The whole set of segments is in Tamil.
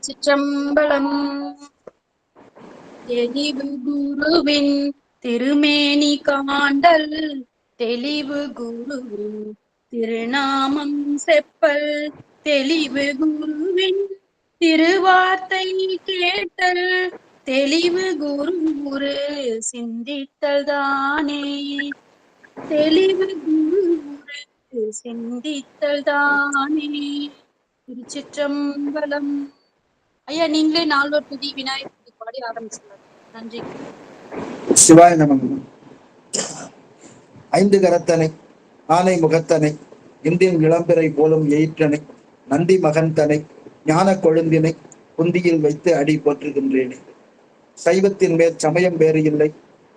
சிற்றம்பலம். தெளிவு குருவின் திருமேனி காண்டல், தெளிவு குருவின் திருநாமம் செப்பல், தெளிவு குருவின் திருவார்த்தை கேட்டல், தெளிவு குரு சிந்தித்தல் தானே. தெளிவு குரு சிந்தித்தல் தானே. திருச்சிற்றம்பலம். ஐயா, நீங்களே நால்வர் துதி விநாயகர் துதி பாடி ஆரம்பிச்சிடலாம். நன்றி. சிவாய நமன். ஐந்து கரத்தனை ஆனை முகத்தனை இந்தின் இளம்பிறை போலும் எயிற்றனை நந்தி மகன்தனை ஞான கொழுந்தினை குந்தியில் வைத்து அடி போற்றுகின்றேனே. சைவத்தின் மேல் சமயம் வேறு இல்லை,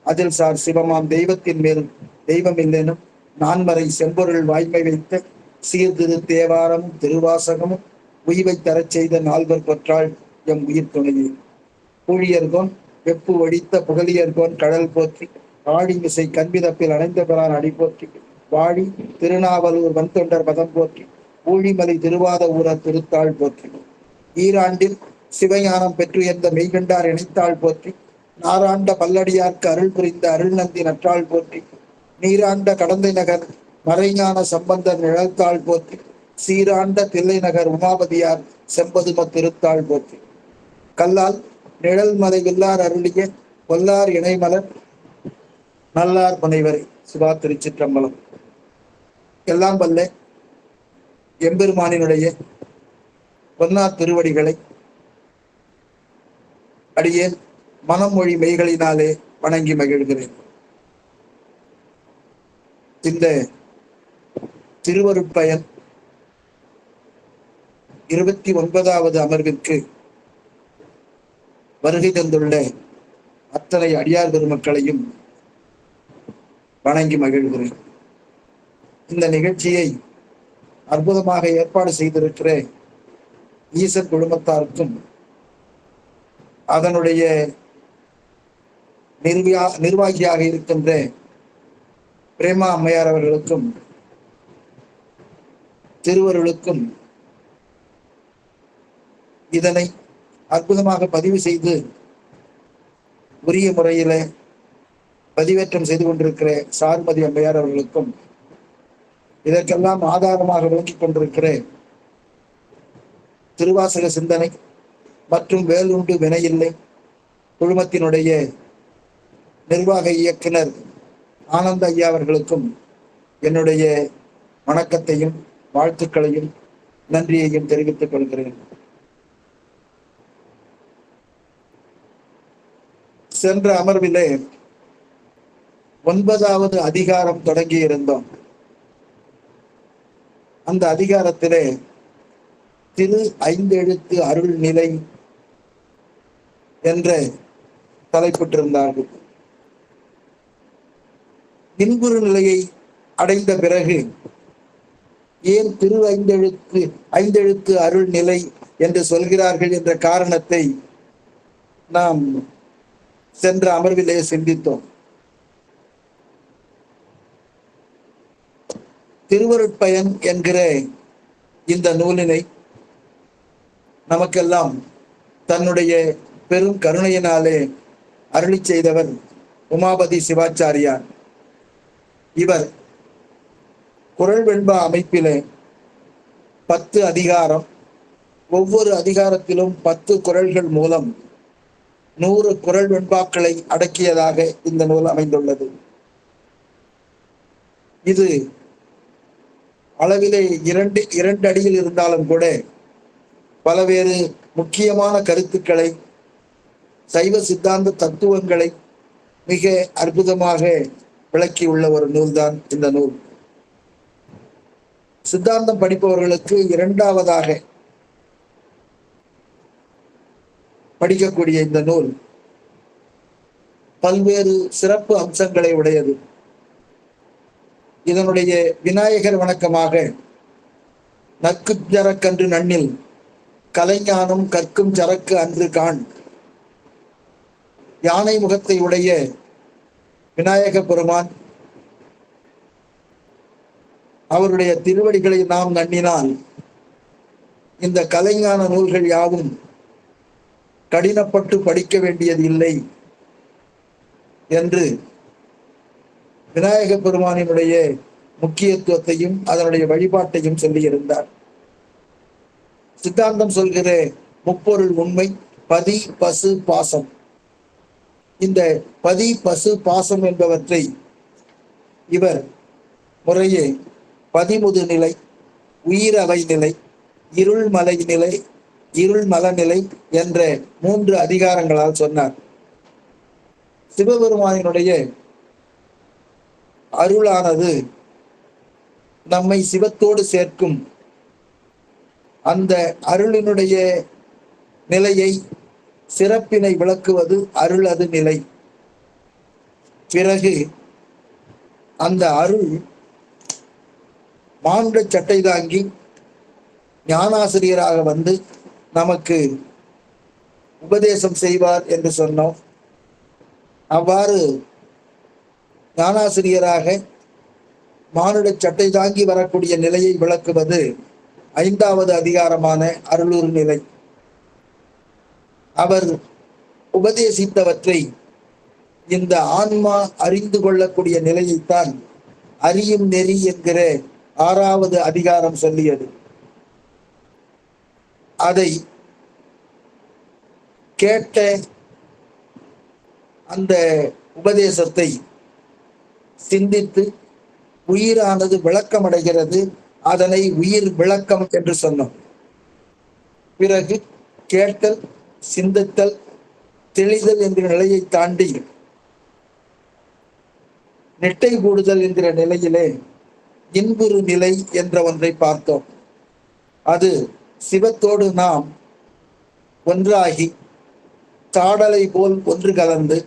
அதில் சார் சிவமாம் தெய்வத்தின் மேல் தெய்வம் இல்லைனும் நான்மறை செம்பொருள் வாய்மை வைத்த சீர்திரு தேவாரமும் திருவாசகமும் உய்வை தரச் செய்த நால்வர் கொற்றாள் எம் உயிர் துணையே. பூழியர்கோன் வெப்பு ஒடித்த புகழியர்கோன் கடல் போற்றி, ஆழி மிசை கண்பிதப்பில் அணைந்த பெறான் அடி போற்றி, வாழி திருநாவலூர் வன்தொண்டர் பதம் போற்றி, ஊழிமலை திருவாத ஊரர் திருத்தாள் போற்றி, ஈராண்டில் சிவஞானம் பெற்றுயர்ந்த மெய்கண்டார் இணைத்தாள் போற்றி, நாராண்ட பல்லடியார்க்கு அருள் புரிந்த அருள் நந்தி நற்றாள் போற்றி, நீராண்ட கடந்தை நகர் மறைஞான சம்பந்தர் நிழல்தாள் போற்றி, சீராண்ட தில்லை நகர் உமாபதியார் செம்பதும திருத்தாள் போற்றி, கல்லால் நிழல் மலை வில்லார் அருளிய கொல்லார் இணைமலர் நல்லார் புனைவரை. சிவா திருச்சிற்றம்பலம். எல்லாம் வல்ல எம்பெருமானினுடைய பொன்னார் திருவடிகளை அடியேன் மனம் மொழி மெய்களினாலே வணங்கி மகிழ்கிறேன். இந்த திருவருட்பயன் 29வது அமர்விற்கு வருகை தந்துள்ள அத்தனை அடியார் பெருமக்களையும் வணங்கி மகிழ்கிறேன். இந்த நிகழ்ச்சியை அற்புதமாக ஏற்பாடு செய்திருக்கிற ஈசன் குழுமத்தாருக்கும் அதனுடைய நிர்வாகியாக இருக்கின்ற பிரேமா அம்மையார் அவர்களுக்கும் திருவருளுக்கும் இதனை அற்புதமாக பதிவு செய்து உரிய முறையில பதிவேற்றம் செய்து கொண்டிருக்கிற சார்மதி அம்மையார் அவர்களுக்கும் இதற்கெல்லாம் ஆதாரமாக விளங்கிக் கொண்டிருக்கிற திருவாசக சிந்தனை மற்றும் வேலுண்டு வினையில்லை குழுமத்தினுடைய நிர்வாக இயக்குனர் ஆனந்த ஐயா அவர்களுக்கும் என்னுடைய வணக்கத்தையும் வாழ்த்துக்களையும் நன்றியையும் தெரிவித்துக் கொள்கிறேன். சென்ற அமர்விலே 9வது அதிகாரம் தொடங்கி இருந்தோம். அந்த அதிகாரத்திலே திரு ஐந்தெழுத்து அருள் நிலை என்ற தலைப்பிட்டிருந்தார்கள். இன்புறு நிலையை அடைந்த பிறகு ஏன் திரு ஐந்தெழுத்து அருள் நிலை என்று சொல்கிறார்கள் என்ற காரணத்தை நாம் சென்ற அமர்விலே சிந்தித்தோம். திருவருட்பயன் என்கிற இந்த நூலினை நமக்கெல்லாம் தன்னுடைய பெரும் கருணையினாலே அருளி செய்தவர் உமாபதி சிவாச்சாரியார். இவர் குறள் வெண்பா அமைப்பிலே 10 அதிகாரம், ஒவ்வொரு அதிகாரத்திலும் 10 குறள்கள் மூலம் 100 குறள் வெண்பாக்களை அடக்கியதாக இந்த நூல் அமைந்துள்ளது. இது அளவிலே இரண்டு அடியில் இருந்தாலும் கூட பலவேறு முக்கியமான கருத்துக்களை, சைவ சித்தாந்த தத்துவங்களை மிக அற்புதமாக விளக்கியுள்ள ஒரு நூல்தான் இந்த நூல். சித்தாந்தம் படிப்பவர்களுக்கு இரண்டாவதாக படிக்கக்கூடிய இந்த நூல் பல்வேறு சிறப்பு அம்சங்களை உடையது. இதனுடைய விநாயகர் வணக்கமாக நற்குஞ்சரக்கன்று நன்னில் கலைஞானம் கற்கும் சரக்கு அன்று காண், யானை முகத்தை உடைய விநாயக பெருமான் அவருடைய திருவடிகளை நாம் நன்னினால் இந்த கலைஞான நூல்கள் யாவும் கடினப்பட்டு படிக்க வேண்டியது இல்லை என்று விநாயக பெருமானினுடைய முக்கியத்துவத்தையும் அதனுடைய வழிபாட்டையும் சொல்லியிருந்தார். சித்தாந்தம் சொல்கிற முப்பொருள் உண்மை பதி பசு பாசம். இந்த பதி பசு பாசம் என்பவற்றை இவர் முறையே பதிமுது நிலை, உயிரவை நிலை, இருள்மலை நிலை, இருள்மல நிலை என்ற 3 அதிகாரங்களால் சொன்னார். சிவபெருமானினுடைய அருளானது நம்மை சிவத்தோடு சேர்க்கும். அந்த அருளினுடைய நிலையை, சிறப்பினை விளக்குவது அருளது நிலை. பிறகு அந்த அருள் மானுட சட்டை தாங்கி ஞானாசிரியராக வந்து நமக்கு உபதேசம் செய்வார் என்று சொன்னோம். அவ்வாறு ஞானாசிரியராக மானுட சட்டை தாங்கி வரக்கூடிய நிலையை விளக்குவது 5வது அதிகாரமான அருளுரு நிலை. அவர் உபதேசித்தவற்றை இந்த ஆன்மா அறிந்து கொள்ளக்கூடிய நிலையைத்தான் அறியும் நெறி என்கிற 6வது அதிகாரம் சொல்லியது. அதை கேட்ட அந்த உபதேசத்தை சிந்தித்து உயிரானது விளக்கமடைகிறது. அதனை உயிர் விளக்கம் என்று சொன்னோம். பிறகு கேட்டல், சிந்தித்தல், தெளிதல் என்கிற நிலையை தாண்டி நெட்டை கூடுதல் என்கிற நிலையிலே இன்புறு நிலை என்ற ஒன்றை பார்த்தோம். அது சிவத்தோடு நாம் ஒன்றாகி தாடலை போல் ஒன்று கலந்து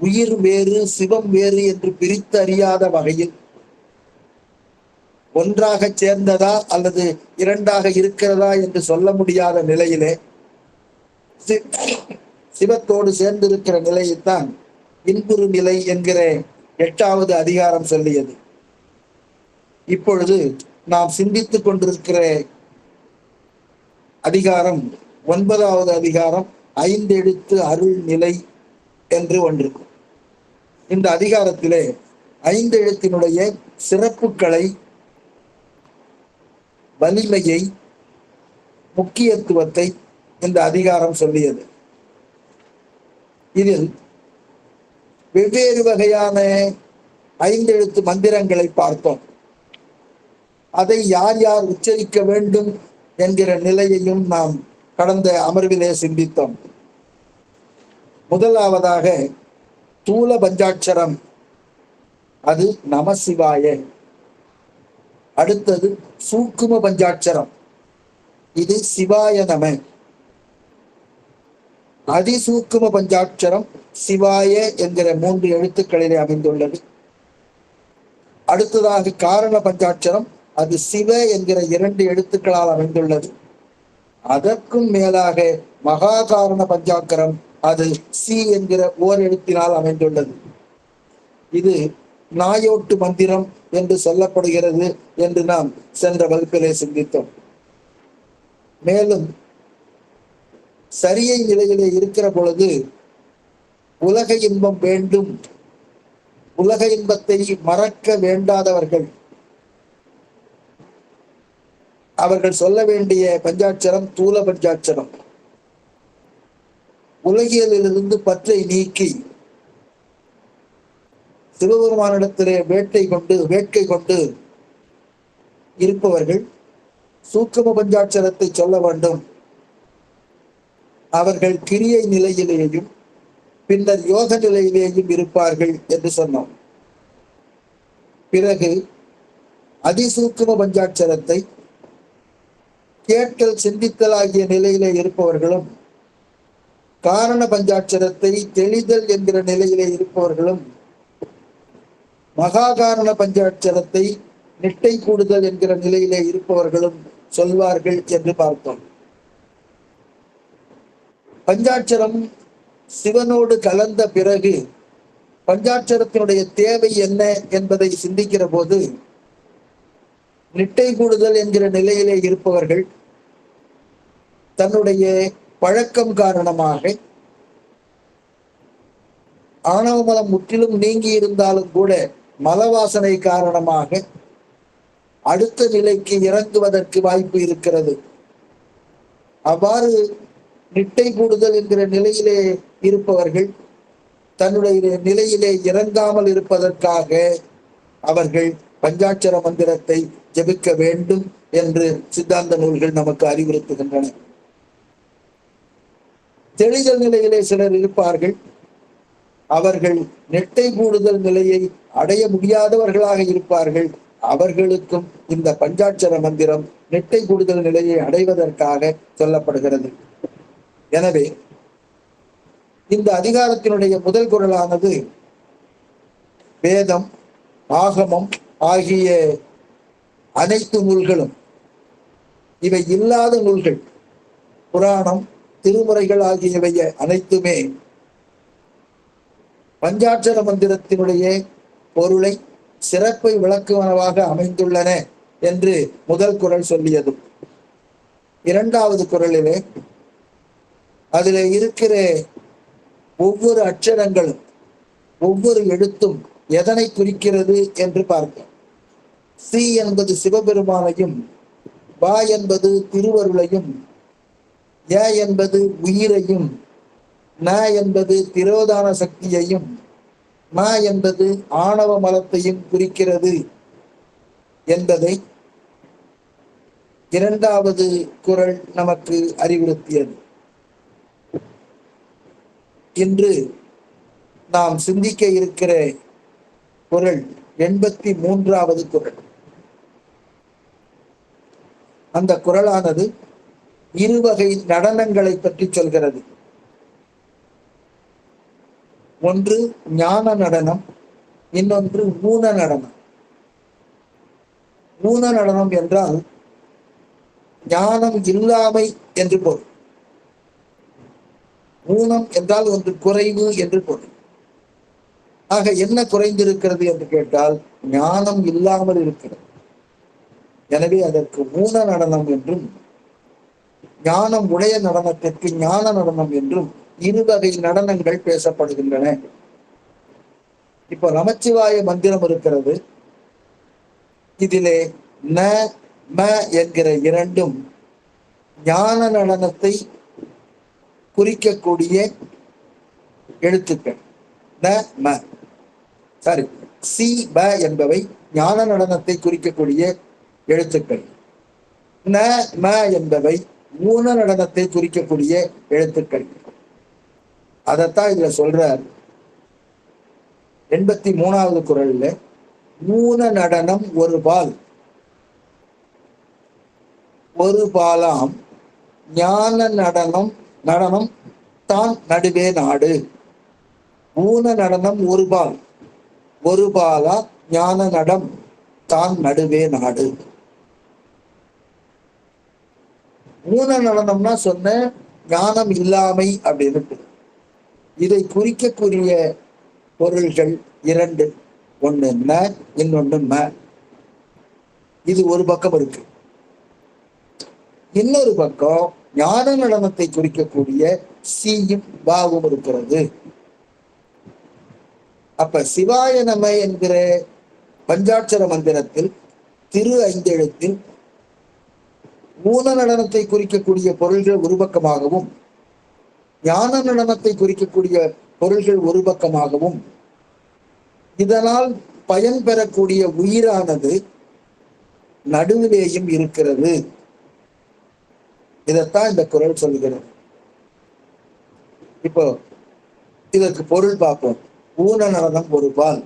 உயிர் வேறு சிவம் வேறு என்று பிரித்து அறியாத வகையில் ஒன்றாக சேர்ந்ததா அல்லது இரண்டாக இருக்கிறதா என்று சொல்ல முடியாத நிலையிலே சிவத்தோடு சேர்ந்திருக்கிற நிலையைத்தான் இன்புறு நிலை என்கிற 8வது அதிகாரம் சொல்லியது. இப்பொழுது நாம் சிந்தித்துக் கொண்டிருக்கிற அதிகாரம் 9வது அதிகாரம் 5 எழுத்து அருள் நிலை என்று ஒன்று. இந்த அதிகாரத்திலே 5 எழுத்தினுடைய சிறப்புகளை, வலிமையை, முக்கியத்துவத்தை இந்த அதிகாரம் சொல்லியது. இதில் வெவ்வேறு வகையான 5 எழுத்து மந்திரங்களை பார்த்தோம். அதை யார் யார் உச்சரிக்க வேண்டும் என்கிற நிலையையும் நாம் கடந்த அமர்விலே சிந்தித்தோம். முதலாவதாக தூல பஞ்சாட்சரம், அது நமசிவாய. அடுத்தது சூக்கும பஞ்சாட்சரம், இது சிவாய நம. அதிசூக்கும பஞ்சாட்சரம் சிவாய என்கிற 3 எழுத்துக்களிலே அமைந்துள்ளது. அடுத்ததாக காரண பஞ்சாட்சரம், அது சிவ என்கிற 2 எழுத்துக்களால் அமைந்துள்ளது. அதற்கும் மேலாக மகா காரண பஞ்சாக்கரம், அது சி என்கிற 1 எழுத்தினால் அமைந்துள்ளது. இது நாயோட்டு மந்திரம் என்று சொல்லப்படுகிறது என்று நாம் சென்ற வகுப்பிலே சிந்தித்தோம். மேலும் சரியை நிலையிலே இருக்கிற பொழுது உலக இன்பம் வேண்டும், உலக இன்பத்தை மறக்க வேண்டாதவர்கள் அவர்கள் சொல்ல வேண்டிய பஞ்சாட்சரம் தூல பஞ்சாட்சரம். உலகியலிலிருந்து பற்றை நீக்கி சிவபெருமானிடத்திலே வேட்கை கொண்டு இருப்பவர்கள் சூக்கும பஞ்சாட்சரத்தை சொல்ல வேண்டும். அவர்கள் கிரியை நிலையிலேயும் பின்னர் யோக நிலையிலேயும் இருப்பார்கள் என்று சொன்னோம். பிறகு அதிசூக்கும பஞ்சாட்சரத்தை கேட்டல், சிந்தித்தல் ஆகிய நிலையிலே இருப்பவர்களும், காரண பஞ்சாட்சரத்தை தெளிதல் என்கிற நிலையிலே இருப்பவர்களும், மகா காரண பஞ்சாட்சரத்தை நிட்டை கூடுதல் என்கிற நிலையிலே இருப்பவர்களும் சொல்வார்கள் என்று பார்த்தோம். பஞ்சாட்சரம் சிவனோடு கலந்த பிறகு பஞ்சாட்சரத்தினுடைய தேவை என்ன என்பதை சிந்திக்கிற போது, நிட்டை கூடுதல் என்கிற நிலையிலே இருப்பவர்கள் தன்னுடைய பழக்கம் காரணமாக ஆணவ மலம் முற்றிலும் நீங்கி இருந்தாலும் கூட மலவாசனை காரணமாக அடுத்த நிலைக்கு இறங்குவதற்கு வாய்ப்பு இருக்கிறது. அவ்வாறு நிட்டை கூடுதல் என்கிற நிலையிலே இருப்பவர்கள் தன்னுடைய நிலையிலே இறங்காமல் இருப்பதற்காக அவர்கள் பஞ்சாட்சர மந்திரத்தை ஜபிக்க வேண்டும் என்று சித்தாந்த நூல்கள் நமக்கு அறிவுறுத்துகின்றன. தெளிதல் நிலையிலே சிலர் இருப்பார்கள். அவர்கள் நெட்டை கூடுதல் நிலையை அடைய முடியாதவர்களாக இருப்பார்கள். அவர்களுக்கும் இந்த பஞ்சாட்சர மந்திரம் நெட்டை கூடுதல் நிலையை அடைவதற்காக சொல்லப்படுகிறது. எனவே இந்த அதிகாரத்தினுடைய முதல் குறளானது வேதம், ஆகமம் ஆகிய அனைத்து நூல்களும், இவை இல்லாத நூல்கள், புராணம், திருமுறைகள் ஆகியவை அனைத்துமே பஞ்சாட்சர மந்திரத்தினுடைய பொருளை, சிறப்பை விளக்குவனவாக அமைந்துள்ளன என்று முதல் குறள் சொல்லியது. இரண்டாவது குறளிலே அதில் இருக்கிற ஒவ்வொரு அட்சரங்களும் ஒவ்வொரு எழுத்தும் எதனை குறிக்கிறது என்று பார்ப்போம். சி என்பது சிவபெருமானையும், பா என்பது திருவருளையும், ய என்பது உயிரையும், ந என்பது திரோதான சக்தியையும், ம என்பது ஆணவ மலத்தையும் குறிக்கிறது என்பதை இரண்டாவது குறள் நமக்கு அறிவுறுத்தியது. இன்று நாம் சிந்திக்க இருக்கிற குறள் 83வது குறள். அந்த குறளானது இருவகை நடனங்களை பற்றி சொல்கிறது. ஒன்று ஞான நடனம், இன்னொன்று ஊன நடனம். ஊன நடனம் என்றால் ஞானம் இல்லாமை என்று பொருள். ஊனம் என்றால் ஒன்று குறைவு என்று பொருள். ஆக என்ன குறைந்திருக்கிறது என்று கேட்டால் ஞானம் இல்லாமல் இருக்கிறது. எனவே அதற்கு ஊன நடனம் என்றும், ஞானம் உடைய நடனத்திற்கு ஞான நடனம் என்றும் இருவகை நடனங்கள் பேசப்படுகின்றன. இப்போ நமச்சிவாய மந்திரம் இருக்கிறது. இதிலே ந ம என்கிற இரண்டும் ஞான நடனத்தை குறிக்கக்கூடிய எழுத்துக்கள். ந ம சாரி சி ப என்பவை ஞான நடனத்தை குறிக்கக்கூடிய எழுத்துக்கள். ந ம என்பவை ஊன நடனத்தை குறிக்கக்கூடிய எழுத்துக்கள். அதைத்தான் இதுல சொல்றார் 83வது குறள்ல, ஊன நடனம் ஒரு பால், ஒரு பாலாம் ஞான நடனம் நடனம் தான் நடுவே நாடு. ஊன நடனம் ஒரு பால், ஒரு பாலா ஞான நடம் தான் நடுவே நாடு. ஊன நடனம்னா சொன்ன ஞானம் இல்லாமை அப்படின்னு. இதை குறிக்கக்கூடிய பொருள்கள் இரண்டு. ஒண்ணு ந, இன்னொன்னு ம. இது ஒரு பக்கம் இருக்கு. இன்னொரு பக்கம் ஞான நடனத்தை குறிக்கக்கூடிய சீயும் பாவும் இருக்கிறது. அப்ப சிவாய நம என்கிற பஞ்சாட்சர மந்திரத்தில் திரு ஐந்தெழுத்தில் ஊன நடனத்தை குறிக்கக்கூடிய பொருள்கள் ஒரு பக்கமாகவும், ஞான நடனத்தை குறிக்கக்கூடிய பொருள்கள் ஒரு பக்கமாகவும், இதனால் பயன் பெறக்கூடிய உயிரானது நடுவிலேயும் இருக்கிறது. இதைத்தான் இந்த குறள் சொல்கிறது. இப்போ இதற்கு பொருள் பார்ப்போம். ஊன நடனம் ஒரு பால்,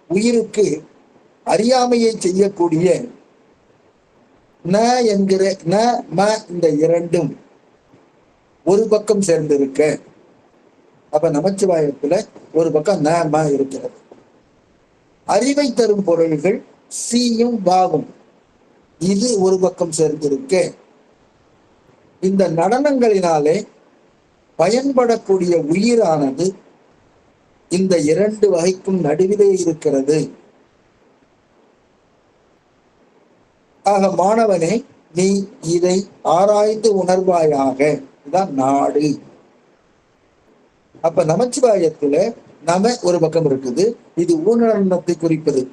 உயிருக்கு அறியாமையை செய்யக்கூடிய ந என்கிற ந ம இந்த இரண்டும் ஒரு பக்கம் சேர்ந்திருக்க. அப்ப நமச்சிவாயத்துல ஒரு பக்கம் ந ம இருக்கிறது. அறிவை தரும் பொருள்கள் சீயும் பாவும், இது ஒரு பக்கம் சேர்ந்திருக்க. இந்த நடனங்களினாலே பயன்படக்கூடிய உயிரானது இந்த இரண்டு வகைக்கும் நடுவிலே இருக்கிறது. ஆக மாணவனே, நீ இதை ஆராய்ந்து உணர்வாயாக. இதுதான் நாடு. அப்ப நமச்சிவாயத்துல நம ஒரு பக்கம் இருக்குது, இது ஊனநடனத்தை குறிப்பது.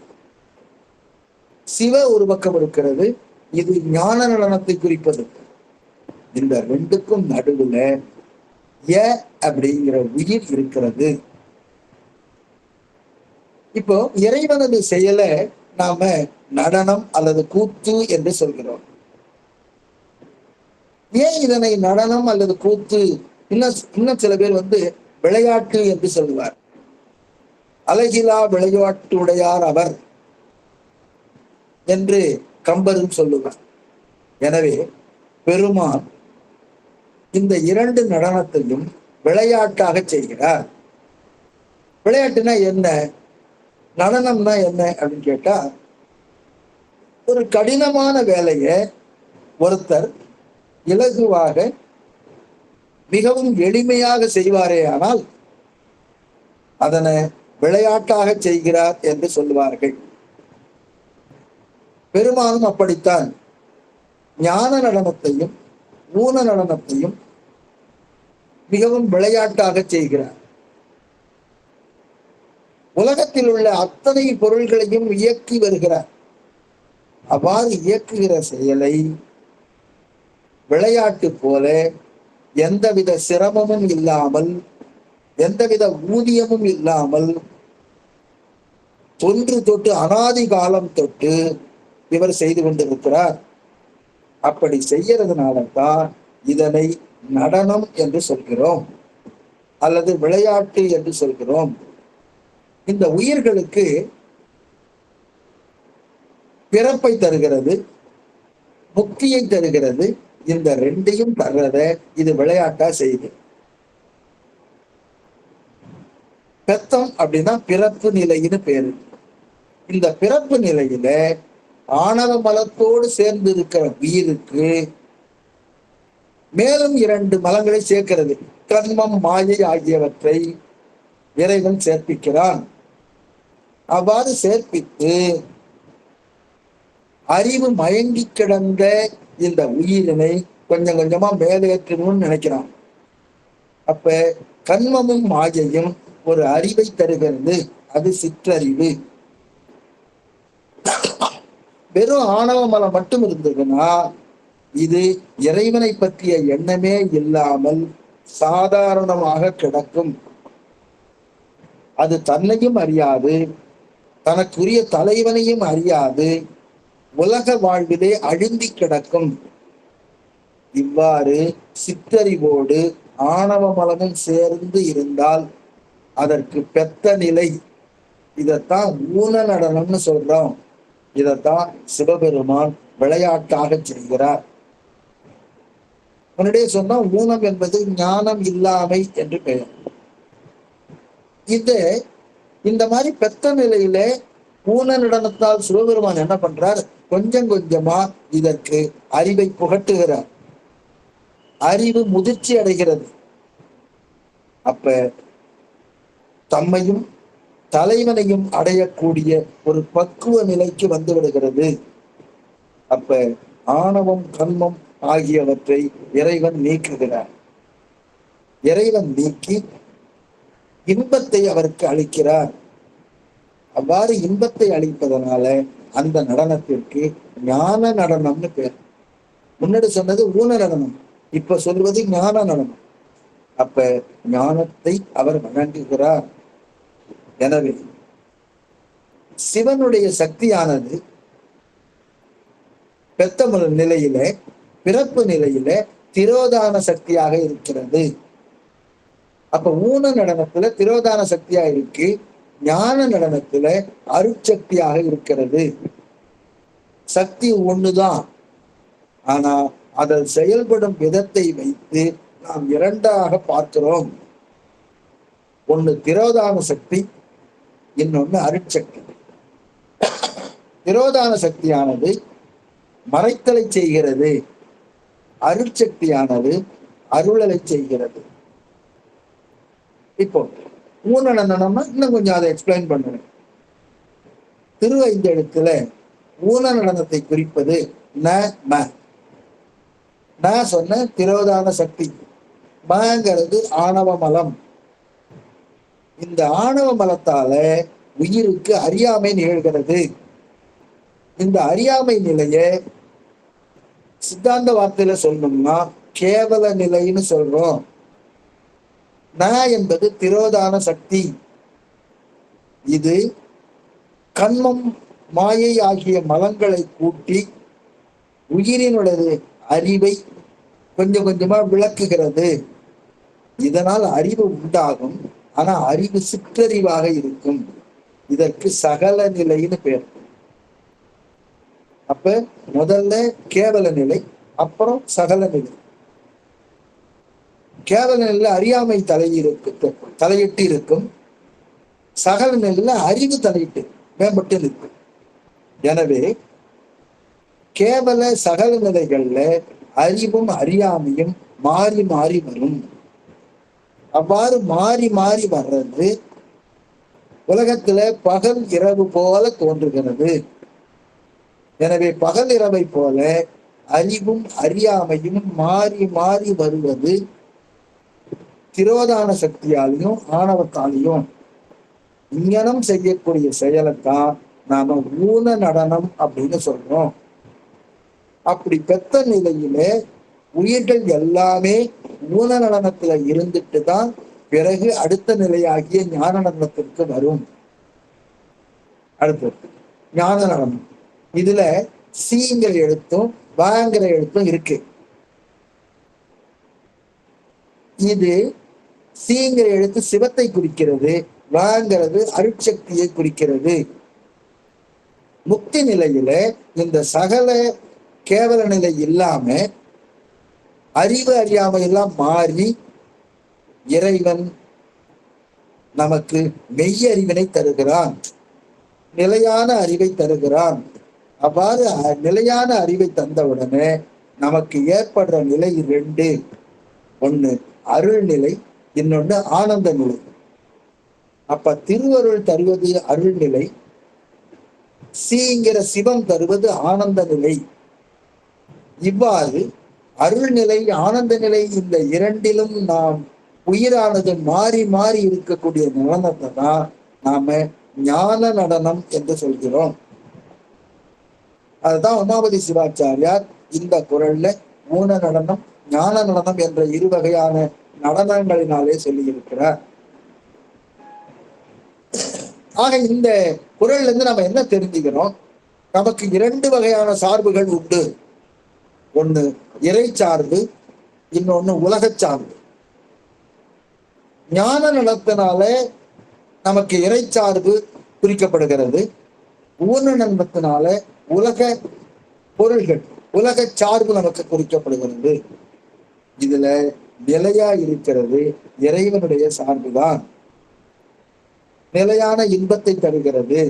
சிவ ஒரு பக்கம் இருக்கிறது, இது ஞான நடனத்தை குறிப்பது. இந்த ரெண்டுக்கும் நடுவுல அப்படிங்கிற உயிர் இருக்கிறது. இப்போ இறைவனது செயலை நாம நடனம் அல்லது கூத்து என்று சொல்கிறோம். ஏன் இதனை நடனம் அல்லது கூத்து, இன்னும் சில பேர் விளையாட்டு என்று சொல்லுவார். அழகிலா விளையாட்டு உடையார் அவர் என்று கம்பரும் சொல்லுவார். எனவே பெருமான் இந்த இரண்டு நடனத்தையும் விளையாட்டாக செய்கிறார். விளையாட்டுனா என்ன, நடனம்னா என்ன அப்படின்னு கேட்டா, ஒரு கடினமான வேலையை ஒருத்தர் இலகுவாக மிகவும் எளிமையாக செய்வாரே ஆனால் அதனை விளையாட்டாக செய்கிறார் என்று சொல்லுவார்கள். பெருமானும் அப்படித்தான் ஞான நடனத்தையும் ஊன நடனத்தையும் மிகவும் விளையாட்டாக செய்கிறார். உலகத்தில் உள்ள அத்தனை பொருள்களையும் இயக்கி வருகிறார். அவ்வாறு இயக்குகிற செயலை விளையாட்டு போல எந்தவித சிரமமும் இல்லாமல், எந்தவித ஊதியமும் இல்லாமல், தொன்று தொட்டு அனாதி காலம் தொட்டு இவர் செய்து கொண்டிருக்கிறார். அப்படி செய்யறதுனால தான் இதனை நடனம் என்று சொல்கிறோம் அல்லது விளையாட்டு என்று சொல்கிறோம். இந்த உயிர்களுக்கு பிறப்பை தருகிறது, முக்தியை தருகிறது. இந்த ரெண்டையும் தர்றத இது விளையாட்டா செய்யுது. பெத்தம் அப்படின்னா பிறப்பு நிலைன்னு பேரு. இந்த பிறப்பு நிலையில ஆணவ மலத்தோடு சேர்ந்து இருக்கிற உயிருக்கு மேலும் 2 மலங்களை சேர்க்கிறது. கர்மம், மாயை ஆகியவற்றை இறைவன் சேர்ப்பிக்கிறான். அவ்வாறு சேர்ப்பித்து அறிவு மயங்கி கிடந்த இந்த உயிரினை கொஞ்சம் கொஞ்சமா மேலேற்றணும்னு நினைக்கிறான். அப்ப கண்மமும் மாயையும் ஒரு அறிவை தருகிறது, அது சிற்றறிவு. வெறும் ஆணவ மலம் மட்டும் இருந்ததுன்னா இது இறைவனை பற்றிய எண்ணமே இல்லாமல் சாதாரணமாக கிடக்கும். அது தன்னையும் அறியாது, தனக்குரிய தலைவனையும் அறியாது, உலக வாழ்விலே அழுந்தி கிடக்கும். இவ்வாறு சிற்றறிவோடு ஆணவ மலமும் சேர்ந்து இருந்தால் அதற்கு பெத்த நிலை. இதைத்தான் ஊன நடனம்னு சொல்றோம். இதைத்தான் சிவபெருமான் விளையாட்டாக செய்கிறார். முன்னாடியே சொன்னா ஊனம் என்பது ஞானம் இல்லாமை என்று பெயர். இந்த மாதிரி பெத்த நிலையில ஊன நடனத்தால் சிவபெருமான் என்ன பண்றார், கொஞ்சம் கொஞ்சமா இதற்கு அறிவை புகட்டுகிறார். அறிவு முதிர்ச்சி அடைகிறது. அப்ப தம்மையும் தலைவனையும் அடையக்கூடிய ஒரு பக்குவ நிலைக்கு வந்து விடுகிறது. அப்ப ஆணவம், கண்மம் ஆகியவற்றை இறைவன் நீக்குகிறார். இறைவன் நீக்கி இன்பத்தை அவருக்கு அளிக்கிறார். அவ்வாறு இன்பத்தை அளிப்பதனால அந்த நடனத்திற்கு ஞான நடனம்னு பேர். முன்னாடி சொன்னது ஊன நடனம், இப்ப சொல்வது ஞான நடனம். அப்ப ஞானத்தை அவர் வழங்குகிறார். எனவே சிவனுடைய சக்தியானது பெத்த நிலையில, பிறப்பு நிலையில திரோதான சக்தியாக இருக்கிறது. அப்ப ஊன நடனத்துல திரோதான சக்தியா இருக்கு, ஞான நடனத்துல அருட்சக்தியாக இருக்கிறது. சக்தி ஒண்ணுதான், ஆனா அதில் செயல்படும் விதத்தை வைத்து நாம் இரண்டாக பார்க்கிறோம். ஒண்ணு திரோதான சக்தி, இன்னொன்னு அருட்சக்தி. திரோதான சக்தியானது மறைத்தலை செய்கிறது, அருட்சக்தியானது அருளலை செய்கிறது. இப்போ ஊன நடனம்னா இன்னும் கொஞ்சம் அதை எக்ஸ்பிளைன் பண்ணுவேன். திருவைந்தெழுத்துல ஊன நடனத்தை குறிப்பது ந ம. நான் சொன்ன திரோதான சக்தி. மங்கிறது ஆணவ மலம். இந்த ஆணவ மலத்தால உயிருக்கு அறியாமை நிகழ்கிறது. இந்த அறியாமை நிலைய சித்தாந்த வார்த்தையில சொல்லணும்னா கேவல நிலைன்னு சொல்றோம். ந என்பது திரோதான சக்தி. இது கண்மம் மாயை ஆகிய மலங்களை கூட்டி உயிரினுடைய அறிவை கொஞ்சம் கொஞ்சமா விளக்குகிறது. இதனால் அறிவு உண்டாகும். ஆனா அறிவு சிற்றறிவாக இருக்கும். இதற்கு சகல நிலைன்னு பேர். அப்ப முதல்ல கேவல நிலை, அப்புறம் சகல நிலை. கேவல நிலையில அறியாமை தலையிட்டு இருக்கும். சகல நிலையில அறிவு தலையிட்டு மேம்பட்டு நிற்கும். எனவே கேவல சகல நிலைகள்ல அறிவும் அறியாமையும் மாறி மாறி வரும். அவ்வாறு மாறி மாறி வர்றது உலகத்துல பகல் இரவு போல தோன்றுகிறது. எனவே பகல் இரவை போல அறிவும் அறியாமையும் மாறி மாறி வருவது திரோதான சக்தியாலையும் ஆணவத்தாலையும். இங்கனம் செய்யக்கூடிய செயலைத்தான் நாம ஊன நடனம் அப்படின்னு சொல்றோம். அப்படி பெத்த நிலையிலே உயிர்கள் எல்லாமே ஊன நடனத்துல இருந்துட்டு தான் பிறகு அடுத்த நிலையாகிய ஞான நடனத்திற்கு வரும். அடுத்தது ஞான நடனம். இதுல சீங்கிற எழுத்தும் வாங்கிற எழுத்தும் இருக்கு. இது சீங்கிற எழுத்து சிவத்தை குறிக்கிறது, வாங்கிறது அருட்சக்தியை குறிக்கிறது. முக்தி நிலையில இந்த சகல கேவல நிலை இல்லாம அறிவு அறியாமை எல்லாம் மாறி இறைவன் நமக்கு மெய்யறிவினை தருகிறான், நிலையான அறிவை தருகிறான். அவ்வாறு நிலையான அறிவை தந்தவுடனே நமக்கு ஏற்படுற நிலை ரெண்டு. ஒண்ணு அருள் நிலை, இன்னொன்னு ஆனந்த நிலை. அப்ப திருவருள் தருவது அருள் நிலை, சீங்கிற சிவம் தருவது ஆனந்த நிலை. இவ்வாறு அருள்நிலை ஆனந்த நிலை இந்த இரண்டிலும் நாம் உயிரானது மாறி மாறி இருக்கக்கூடிய நடனத்தை தான் நாம ஞான நடனம் என்று சொல்கிறோம். அதுதான் உமாபதி சிவாச்சாரியார் இந்த குரல்ல ஊன நடனம் ஞான நடனம் என்ற இரு வகையான நடனங்களினாலே சொல்லி இருக்கிறார். ஆக இந்த குரல்ல இருந்து நம்ம என்ன தெரிஞ்சுக்கிறோம்? நமக்கு இரண்டு வகையான சார்புகள் உண்டு. ஒண்ணு இறை சார்பு, இன்னொன்னு உலக சார்பு. ஞான நடத்தினால நமக்கு இறை சார்பு குறிக்கப்படுகிறது. ஊன நடத்தினால உலக பொருள்கள் உலக சார்பு நமக்கு குறிக்கப்படுகிறது. இதுல நிலையா இருக்கிறது இறைவனுடைய சார்புதான். நிலையான இன்பத்தை தருகிறது.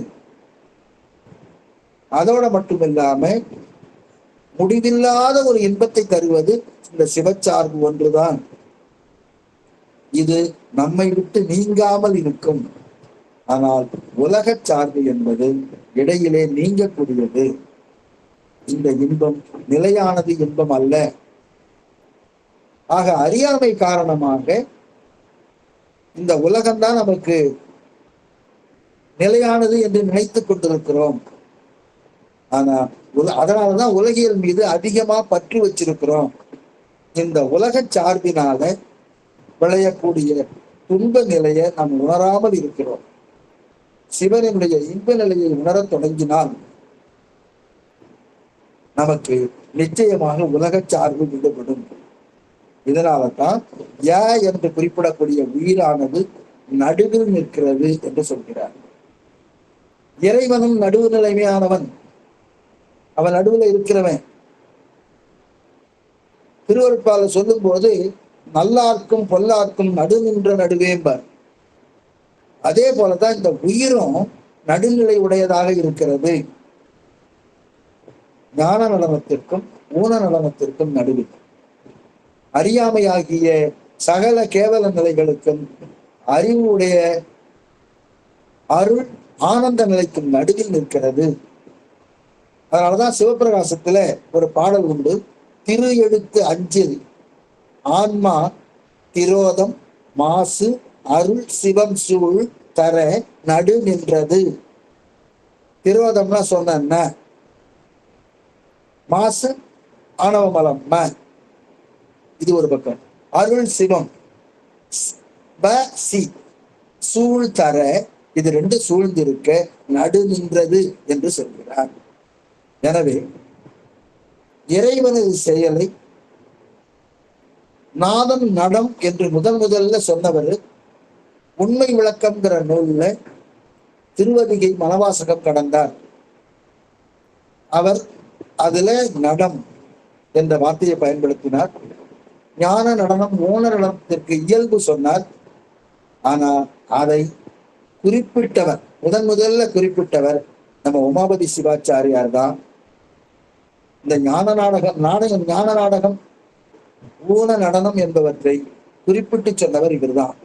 அதோட மட்டுமில்லாம முடிவில்லாத ஒரு இன்பத்தை தருவது இந்த சிவச்சார்பு ஒன்றுதான். இது நம்மை விட்டு நீங்காமல் இருக்கும். ஆனால் உலக சார்பு என்பது இடையிலே நீங்கக்கூடியது. இந்த இன்பம் நிலையானது இன்பம் அல்ல. ஆக அறியாமை காரணமாக இந்த உலகம்தான் நமக்கு நிலையானது என்று நினைத்துக் கொண்டிருக்கிறோம். ஆனா அதனாலதான் உலகியல் மீது அதிகமா பற்று வச்சிருக்கிறோம். இந்த உலக சார்பினால விளையக்கூடிய துன்ப நிலையை நாம் உணராமல் இருக்கிறோம். சிவனுடைய இன்ப நிலையை உணரத் தொடங்கினால் நமக்கு நிச்சயமாக உலக சார்பு விடுபடும். இதனால தான் யா என்று குறிப்பிடக்கூடிய உயிரானது நடுவில் நிற்கிறது என்று சொல்கிறார். இறைவனும் நடுவு நிலைமையானவன், அவன் நடுவில் இருக்கிறவன். திருவருட்பால சொல்லும் போது நல்லார்க்கும் பொல்லார்க்கும் நடு நின்ற நடுவேம்பார். அதே போலதான் இந்த உயிரும் நடுநிலை உடையதாக இருக்கிறது. ஞான நலனத்திற்கும் ஊன நலனத்திற்கும் நடுவில் அறியாமையாகிய சகல கேவல நிலைகளுக்கும் அறிவு உடைய அருள் ஆனந்த நிலைக்கும் நடுவில் நிற்கிறது. அதனாலதான் சிவபிரகாசத்துல ஒரு பாடல் உண்டு. திரு எழுத்து அஞ்சில் ஆன்மா திரோதம் மாசு அருள் சிவம் சூழ் தர நடு நின்றது. திரோதம்னா சொன்ன, மாசு ஆணவமலம் ம, இது ஒரு பக்கம். அருள் சிவம் ப சி, சூழ் தர, இது ரெண்டு சூழ்ந்திருக்க நடு நின்றது என்று சொல்கிறார். எனவே இறைவனது செயலை நாதம் நடம் என்று முதல்ல சொன்னவர் உண்மை விளக்கம்ங்கிற நூல்ல திருவதிகை மனவாசகம் கடந்தார். அவர் அதுல நடம் என்ற வார்த்தையை பயன்படுத்தினார். ஞான நடனம் மோன நடனத்திற்கு இயல்பு சொன்னார். ஆனா அதை குறிப்பிட்டவர் முதல்ல குறிப்பிட்டவர் நம்ம உமாபதி சிவாச்சாரியார் தான். இந்த ஞான நாடகம் ஊன நடனம் என்பவற்றை குறிப்பிட்டு சொன்னவர் இவர்தான்.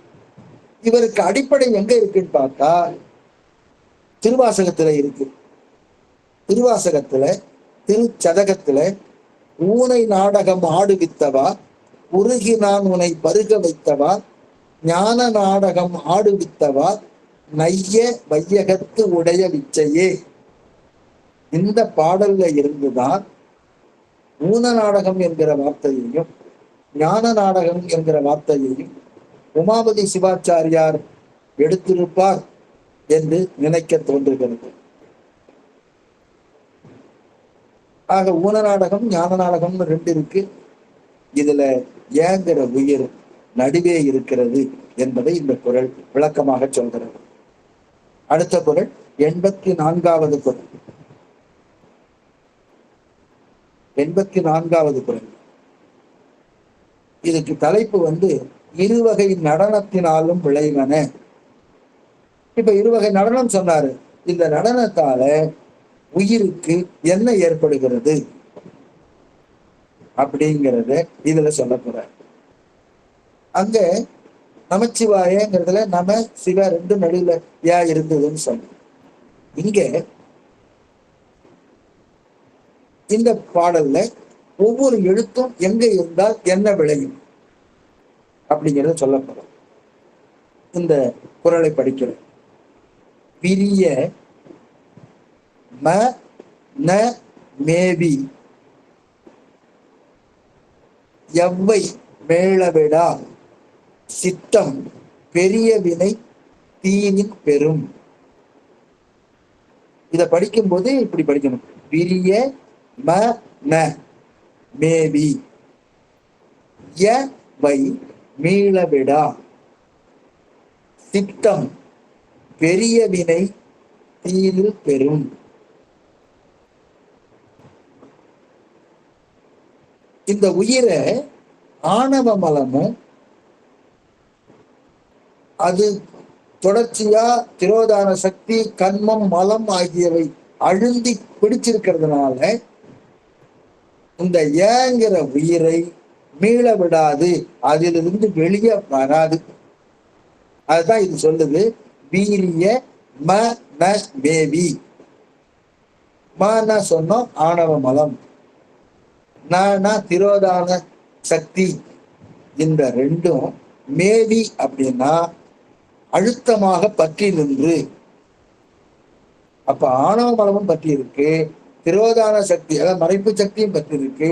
இவருக்கு அடிப்படை எங்க இருக்குன்னு பார்த்தா திருவாசகத்துல இருக்கு. திருவாசகத்துல திருச்சதகத்துல ஊனை நாடகம் ஆடுவித்தவா உருகி நான் உன்னை பருக வைத்தவா ஞான நாடகம் ஆடுவித்தவா நைய வையகத்து உடைய விச்சையே, இந்த பாடல்ல இருந்துதான் ஊன நாடகம் என்கிற வார்த்தையையும் ஞான நாடகம் என்கிற வார்த்தையையும் உமாபதி சிவாச்சாரியார் எடுத்திருப்பார் என்று நினைக்க தோன்றுகிறது. ஆக ஊன நாடகம் ஞான நாடகம்னு ரெண்டு இருக்கு. இதுல ஏங்கிற உயிர் நடுவே இருக்கிறது என்பதை இந்த குறள் விளக்கமாக சொல்கிறது. அடுத்த குறள் 84வது குறள். 84வது குறள். இதுக்கு தலைப்பு இருவகை நடனத்தினாலும் விளைவன. இப்ப இருவகை நடனம் சொன்னாரு. இந்த நடனத்தால உயிருக்கு என்ன ஏற்படுகிறது அப்படிங்கிறத இதுல சொல்ல போற. அங்க நமச்சிவாயங்கிறதுல நம சிவ ரெண்டு நடுவில் ஏன் இருந்ததுன்னு சொன்ன. இங்க இந்த பாடல்ல ஒவ்வொரு எழுத்தும் எங்க இருந்தால் என்ன விளையும் அப்படிங்கிறத சொல்ல போறோம். இந்த குறளை படிக்கிறேன். விரிய ம ந மேவி எவ்வை மேளவிடா சித்தம் பெரிய வினை தீனின் பெரும். இத படிக்கும்போது இப்படி படிக்கணும். விரிய ம ந மேவி வை மீளவிடா சித்தம் பெரிய வினை தீனில் பெரும். இந்த உயிரை ஆணவ மலமும் அது தொடர்ச்சியா திரோதான சக்தி கண்மம் மலம் ஆகியவை அழுந்தி பிடிச்சிருக்கிறதுனால இந்த ஏங்கிற உயிரை மீள விடாது, அதிலிருந்து வெளியே வராது. அதுதான் இது சொல்லுது. வீரிய ம ந மேவி. ம சொன்னோம் ஆணவ மலம், ந திரோதான சக்தி. இந்த ரெண்டும் மேவி அப்படின்னா அழுத்தமாக பற்றி நின்று. அப்ப ஆணவ மலமும் பற்றி இருக்கு, திரோதான சக்தி அதாவது மறைப்பு சக்தியும் பற்றி இருக்கு,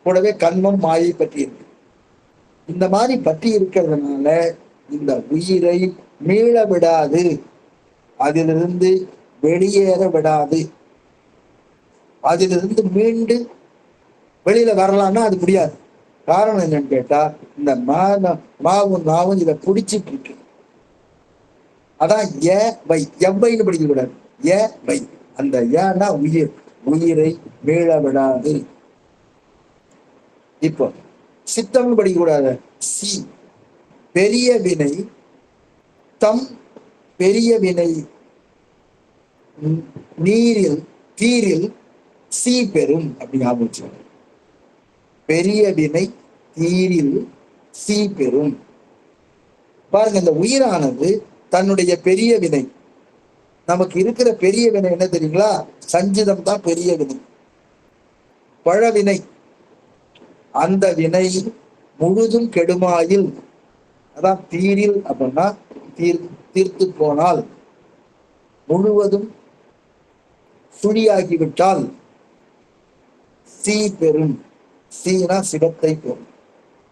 கூடவே கண்மம் மாயை பற்றி இருக்கு. இந்த மாதிரி பற்றி இருக்கிறதுனால இந்த உயிரை மீள விடாது, அதிலிருந்து வெளியேற விடாது. அதிலிருந்து மீண்டு வெளியில வரலாம்னா அது முடியாது. காரணம் என்னன்னு கேட்டா இந்த மாவும் நாவும் இதை பிடிச்சிட்டு இருக்கு. அதான் ஏ வை, எவ்வைன்னு படிக்க கூடாது, ஏ வை. அந்த ஏன்னா உயிர், உயிரை மீள விடாது. இப்போ சித்தம்னு படிக்க கூடாது, சி பெரிய வினை தம் பெரிய வினை நீரில் தீரில் சி பெரும் அப்படி ஞாபகம். பெரிய வினை தீரில் சி பெரும். பாருங்க, இந்த உயிரானது தன்னுடைய பெரிய வினை, நமக்கு இருக்கிற பெரிய வினை என்ன தெரியுங்களா? சஞ்சிதம் தான் பெரிய வினை. பழவினை அந்த வினை முழுதும் கெடுமாயில், அதான் தீரில் அப்படின்னா தீர்த்து போனால், முழுவதும் சுழியாகிவிட்டால் சீ பெறும். சீனா சிவத்தை பெறும்.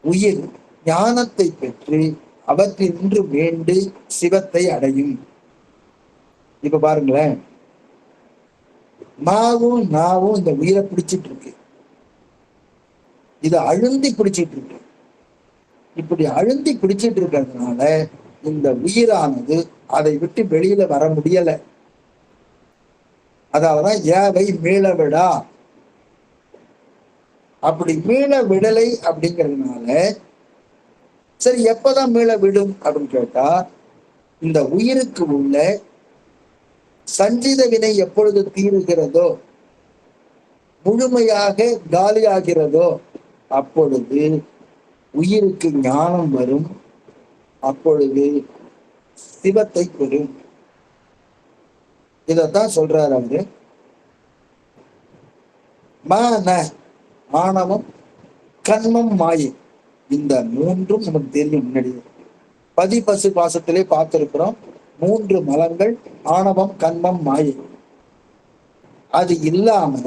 உயிர் ஞானத்தை பெற்று அவற்றின்று வேண்டு சிவத்தை அடையும். இப்ப பாருங்களேன், மாவும் நாவும் இந்த உயிரை பிடிச்சிட்டு இருக்கு. இதை அழுந்தி பிடிச்சிட்டு இருக்கு. இப்படி அழுந்தி பிடிச்சிட்டு இருக்கிறதுனால இந்த உயிரானது அதை விட்டு வெளியில வர முடியல. அதாவதுதான் ஏவை மீள விடா. அப்படி மீள விடலை அப்படிங்கிறதுனால, சரி எப்பதான் மீள விடும் அப்படின்னு கேட்டா, இந்த உயிருக்கு உள்ள சஞ்சித வினை எப்பொழுது தீருகிறதோ, முழுமையாக காலியாகிறதோ, அப்பொழுது உயிருக்கு ஞானம் வரும். அப்பொழுது சிவத்தை பெறும். இதத்தான் சொல்றாரு அவரு. ஆணவம், கண்மம், மாயை, இந்த மூன்றும் நமக்கு தெரியும். முன்னாடி பதிபசு பாசத்திலே பார்த்திருக்கிறோம். 3 மலங்கள், ஆணவம், கண்மம், மாயை. அது இல்லாம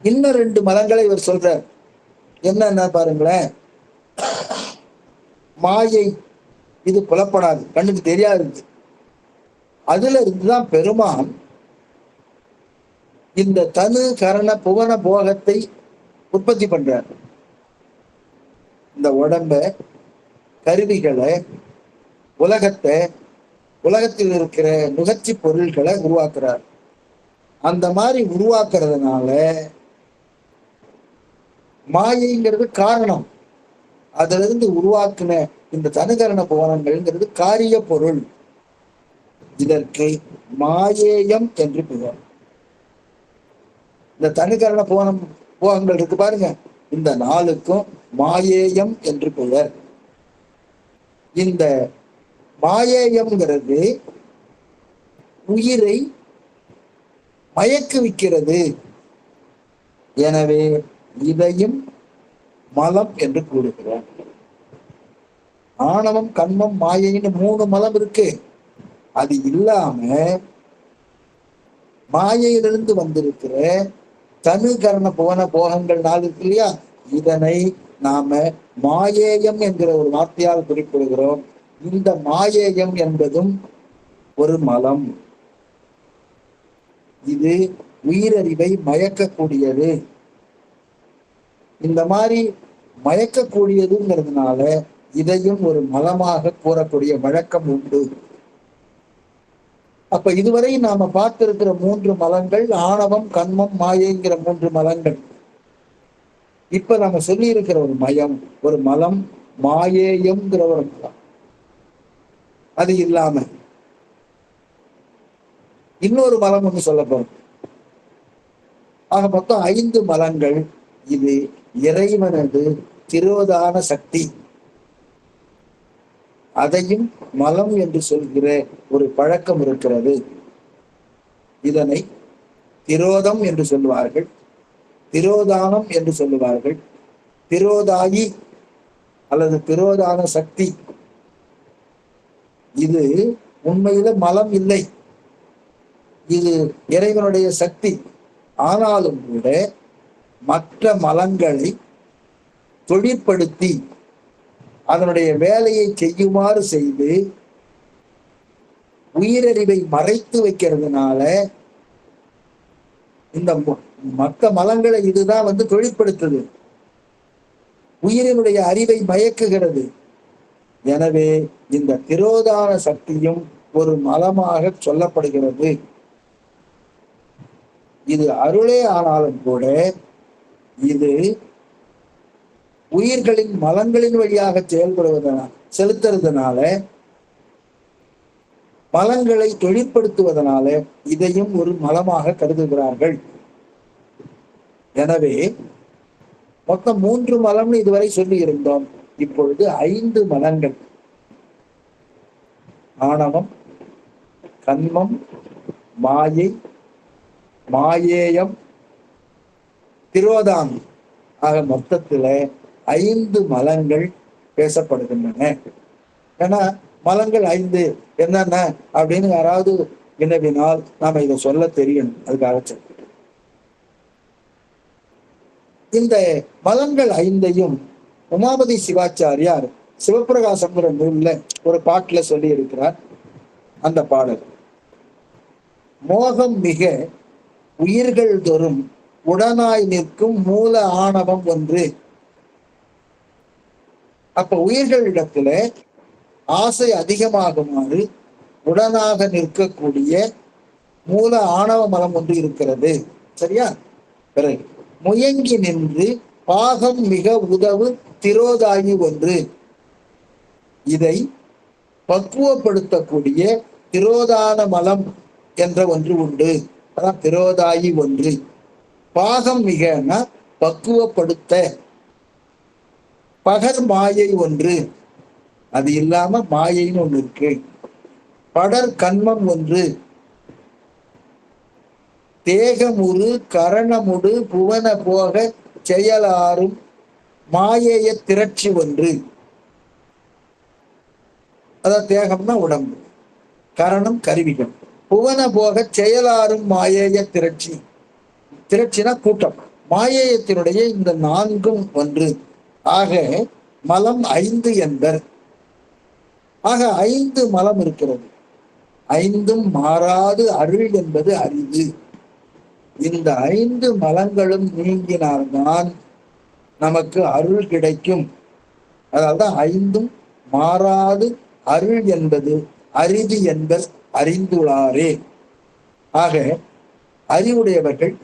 இன்னும் 2 மலங்களை இவர் சொல்றார். என்னன்னா பாருங்களேன், மாயை இது புலப்படாது, கண்ணுக்கு தெரியாது. அதுல இருந்துதான் பெருமான் இந்த தனு கரண புவன போகத்தை உற்பத்தி பண்றார். இந்த உடம்ப, கருவிகளை, உலகத்தை, உலகத்தில் இருக்கிற நுகர்ச்சி பொருள்களை உருவாக்குறார். அந்த மாதிரி உருவாக்குறதுனால மாயைங்கிறது காரணம். அதுல இருந்து உருவாக்குன இந்த தனுகரண புவனங்கள்ங்கிறது காரிய பொருள். இதற்கு மாயேயம் என்று பெயர். இந்த தனுகரண போகங்கள் இருக்கு பாருங்க, இந்த 4க்கும் மாயேயம் என்று பெயர். இந்த மாயேயம்ங்கிறது உயிரை மயக்குவிக்கிறது. எனவே இதையும் மலம் என்று கூறுகிறோம். ஆணவம், கண்மம், மாயைன்னு 3 மலம் இருக்கு. அது இல்லாம மாயையிலிருந்து வந்திருக்கிற தனு கரண புவன போகங்கள் 4 இருக்கு இல்லையா, இதனை நாம மாயேயம் என்கிற ஒரு வார்த்தையால் குறிப்பிடுகிறோம். இந்த மாயேயம் என்பதும் ஒரு மலம். இது உயிரறிவை மயக்கக்கூடியது. இந்த மாதிரி மயக்கக்கூடியதுங்கிறதுனால இதையும் ஒரு மலமாக கூறக்கூடிய வழக்கம் உண்டு. அப்ப இதுவரை நாம பார்த்திருக்கிற 3 மலங்கள் ஆணவம், கண்மம், மாயைங்கிற 3 மலங்கள். இப்ப நம்ம சொல்லி இருக்கிற ஒரு ஒரு மலம் மாயேயம்ங்கிற ஒரு மலம். அது இல்லாம இன்னொரு மலம் ஒண்ணு சொல்ல போறோம். ஆக மொத்தம் 5 மலங்கள். இது இறைவனது திரோதான சக்தி. அதையும் மலம் என்று சொல்கிற ஒரு பழக்கம் இருக்கிறது. இதனை திரோதம் என்று சொல்லுவார்கள், திரோதானம் என்று சொல்லுவார்கள், திரோதாயி அல்லது திரோதான சக்தி. இது உண்மையில மலம் இல்லை, இது இறைவனுடைய சக்தி. ஆனாலும் கூட மற்ற மலங்களை தொழிற்படுத்தி அதனுடைய வேலையை செய்யுமாறு செய்து உயிரறிவை மறைத்து வைக்கிறதுனால இந்த மற்ற மலங்களை இதுதான் தொழிற்படுத்துது, உயிரினுடைய அறிவை மயக்குகிறது. எனவே இந்த திரோதான சக்தியும் ஒரு மலமாக சொல்லப்படுகிறது. இது அருளே ஆனாலும் கூட இது உயிர்களின் மலங்களின் வழியாக செலுத்துறதுனால, மலங்களை தொழிற்படுத்துவதனால இதையும் ஒரு மலமாக கருதுகிறார்கள். எனவே மொத்தம் 3 மலம்னு இதுவரை சொல்லி இருந்தோம். இப்பொழுது 5 மலங்கள், ஆணவம், கண்மம், மாயை, மாயேயம், திரோதானம். ஆக மொத்தத்துல 5 மலங்கள் பேசப்படுகின்றன. ஏன்னா மலங்கள் 5 என்னென்ன அப்படின்னு யாராவது வினவினால் நாம இதை சொல்ல தெரியணும். அதுக்காக சொல்றேன். இந்த மலங்கள் 5ஐயும் உமாபதி சிவாச்சாரியார் சிவப்பிரகாசம்ங்கிற நூல்ல ஒரு பாட்டுல சொல்லி இருக்கிறார். அந்த பாடல்: மோகம் மிக உயிர்கள் தோறும் உடனாய் நிற்கும் மூல ஆணவம் ஒன்று. அப்ப உயிர்களிடத்துல ஆசை அதிகமாகுமாறு உடனாக நிற்கக்கூடிய மூல ஆணவ மலம் ஒன்று இருக்கிறது. சரியா? பிறகு முயங்கி நின்று பாகம் மிக உதவு திரோதாயி ஒன்று. இதை பக்குவப்படுத்தக்கூடிய திரோதான மலம் என்ற ஒன்று உண்டு. அதான் திரோதாயி ஒன்று. பாகம் மிகனா பக்குவப்படுத்த. பகர் மாயை ஒன்று. அது இல்லாம மாயைன்னு ஒண்ணு இருக்கு. படர் கண்மம் ஒன்று. தேகமுறு கரணமுடு புவன போக செயலாறும் மாயேய திரட்சி ஒன்று. அதான் தேகம்னா உடம்பு, கரணம் கருவிகள், புவன போக செயலாறும் மாயேய திரட்சி. திரட்சினா கூட்டம். மாயேயத்தினுடைய இந்த 4ம் ஒன்று. ஆக மலம் 5 என்பர். ஆக 5 மலம் இருக்கிறது. 5ம் மாறாது அருள் என்பது அரிது. இந்த 5 மலங்களும் நீங்கினால்தான் நமக்கு அருள் கிடைக்கும். அதாவது 5ம் மாறாது அருள் என்பது அரிது என்பர் அறிந்துள்ளாரே. ஆக அறிவுடையவர்கள்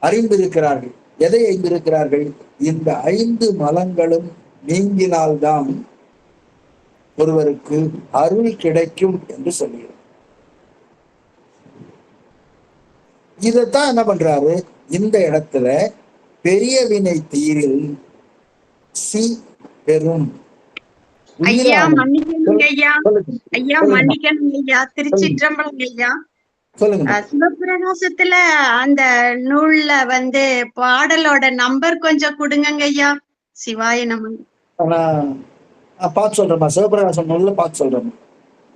அறிந்திருக்கிறார்கள். எதை அறிந்திருக்கிறார்கள்? இந்த 5 மலங்களும் நீங்கினால்தான் ஒருவருக்கு அருள் கிடைக்கும் என்று சொல்லுகிறார். இதைத்தான் என்ன பண்றாரு இந்த இடத்துல? பெரிய வினை தீரில் சி பெரும். ஐயா மன்னிக்கணுங்க ஐயா. ஐயா மன்னிக்கணுங்க ஐயா. திருச்சிற்றம்பலம் ஐயா. சொல்லுங்க. சிவபிரகாசத்துல அந்த நூல்ல பாடலோட நம்பர் கொஞ்சம் கொடுங்க ஐயா. சிவாய நமன். பார்த்து சொல்றேம்மா. சிவபிரகாசம் நூல்ல பார்த்து சொல்றேன்.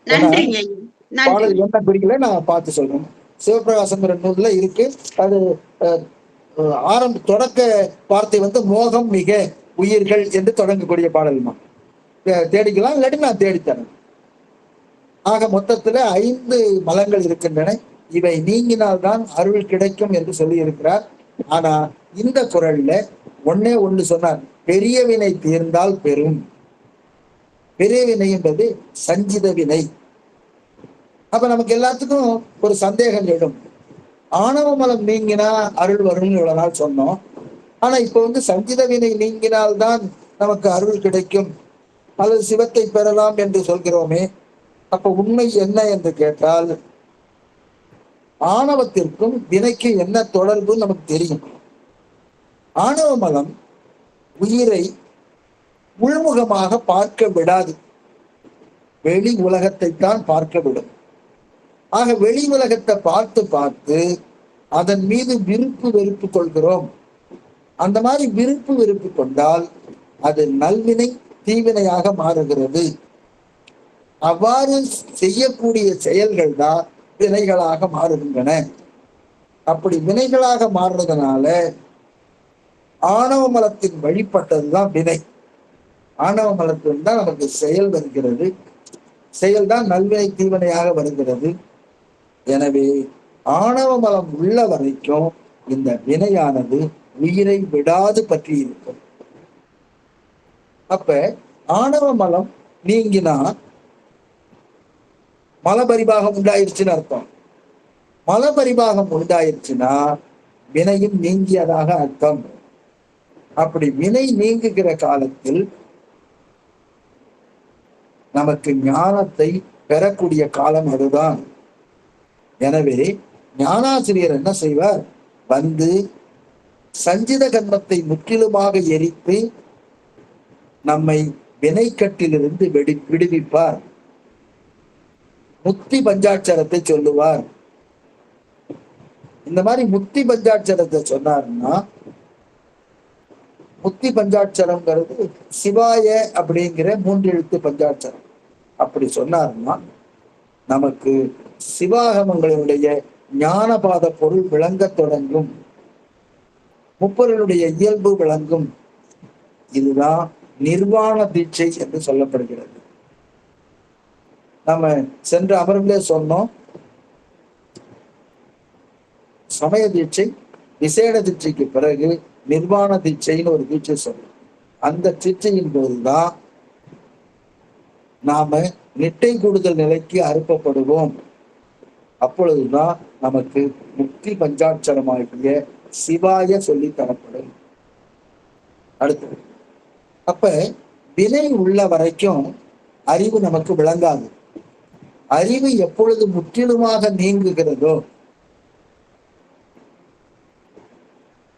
நன்றிங்க ஐயா. பாடல் என்ன பிடிக்கல நான் பார்த்து சொல்றேன். சிவபிரகாசங்கிற நூல்ல இருக்கு. அது தொடக்க வார்த்தை மோகம் மிக உயிர்கள் என்று தொடங்கக்கூடிய பாடல்மா. தேடிக்கலாம், இல்லாட்டி நான் தேடித்தரேன். ஆக மொத்தத்துல 5 மலங்கள் இருக்கின்றன. இவை நீங்கினால்தான் அருள் கிடைக்கும் என்று சொல்லி இருக்கிறார். ஆனா இந்த குறள்ல ஒன்னே ஒன்று சொன்னார்: பெரிய வினை தீர்ந்தால் பெரும். பெரிய வினை என்பது சஞ்சித வினை. அப்ப நமக்கு எல்லாத்துக்கும் ஒரு சந்தேகம் எழும். ஆணவ மலம் நீங்கினா அருள் வரும்னு இவ்வளவு நாள் சொன்னோம். ஆனா இப்ப சஞ்சித வினை நீங்கினால்தான் நமக்கு அருள் கிடைக்கும் அல்லது சிவத்தை பெறலாம் என்று சொல்கிறோமே. அப்ப உண்மை என்ன என்று கேட்டால், ஆணவத்திற்கும் வினைக்கு என்ன தொடர்பு நமக்கு தெரியும். ஆணவ மலம் உயிரை உள்முகமாக பார்க்க விடாது. வெளி உலகத்தை தான் பார்க்க விடும். ஆக வெளி உலகத்தை பார்த்து பார்த்து அதன் மீது விருப்பு வெறுப்பு கொள்கிறோம். அந்த மாதிரி விருப்பு வெறுப்பு கொண்டால் அது நல்வினை தீவினையாக மாறுகிறது. அவ்வாறு செய்யக்கூடிய செயல்கள் தான் வினைகளாக மாறுகின்றன. அப்படி வினைகளாக மாறுறதுனால ஆணவ மலத்தின் வழிபட்டதுதான் வினை. ஆணவ மலத்தில் தான் நமக்கு செயல் வருகிறது. செயல்தான் நல்வினை தீவினையாக வருகிறது. எனவே ஆணவ மலம் உள்ள வரைக்கும் இந்த வினையானது உயிரை விடாது பற்றி இருக்கும். அப்ப ஆணவ மலம் நீங்கினா மலபரிபாகம் உண்டாயிருச்சுன்னு அர்த்தம். மலபரிபாகம் உண்டாயிருச்சுன்னா வினையும் நீங்கியதாக அர்த்தம். அப்படி வினை நீங்குகிற காலத்தில் நமக்கு ஞானத்தை பெறக்கூடிய காலம் அதுதான். எனவே ஞானாசிரியர் என்ன செய்வார்? சஞ்சித கர்மத்தை முற்றிலுமாக எரித்து நம்மை வினைக்கட்டிலிருந்து விடுவிப்பார். முக்தி பஞ்சாட்சரத்தை சொல்லுவார். இந்த மாதிரி முக்தி பஞ்சாட்சரத்தை சொன்னார்னா முக்தி பஞ்சாட்சரம்ங்கிறது சிவாய அப்படிங்கிற 3 எழுத்து பஞ்சாட்சரம். அப்படி சொன்னார்னா நமக்கு சிவாகமங்களுடைய ஞானபாத பொருள் விளங்கத் தொடங்கும், முப்பொருளுடைய இயல்பு விளங்கும். இதுதான் நிர்வாண தீட்சை என்று சொல்லப்படுகிறது. நம்ம சென்ற அமர்விலே சொன்னோம், சமய தீட்சை விசேட தீட்சைக்கு பிறகு நிர்வாண தீட்சைன்னு ஒரு தீட்சை சொன்னோம். அந்த தீட்சையின் போதுதான் நாம நிட்டை கூடுதல் நிலைக்கு அனுப்பப்படுவோம். அப்பொழுதுதான் நமக்கு முக்தி பஞ்சாட்சரமாகிய சிவாய சொல்லி தரப்படும். அடுத்தது, அப்ப வினை உள்ள வரைக்கும் அறிவு நமக்கு விளங்காது. அறிவு எப்பொழுது முற்றிலுமாக நீங்குகிறதோ,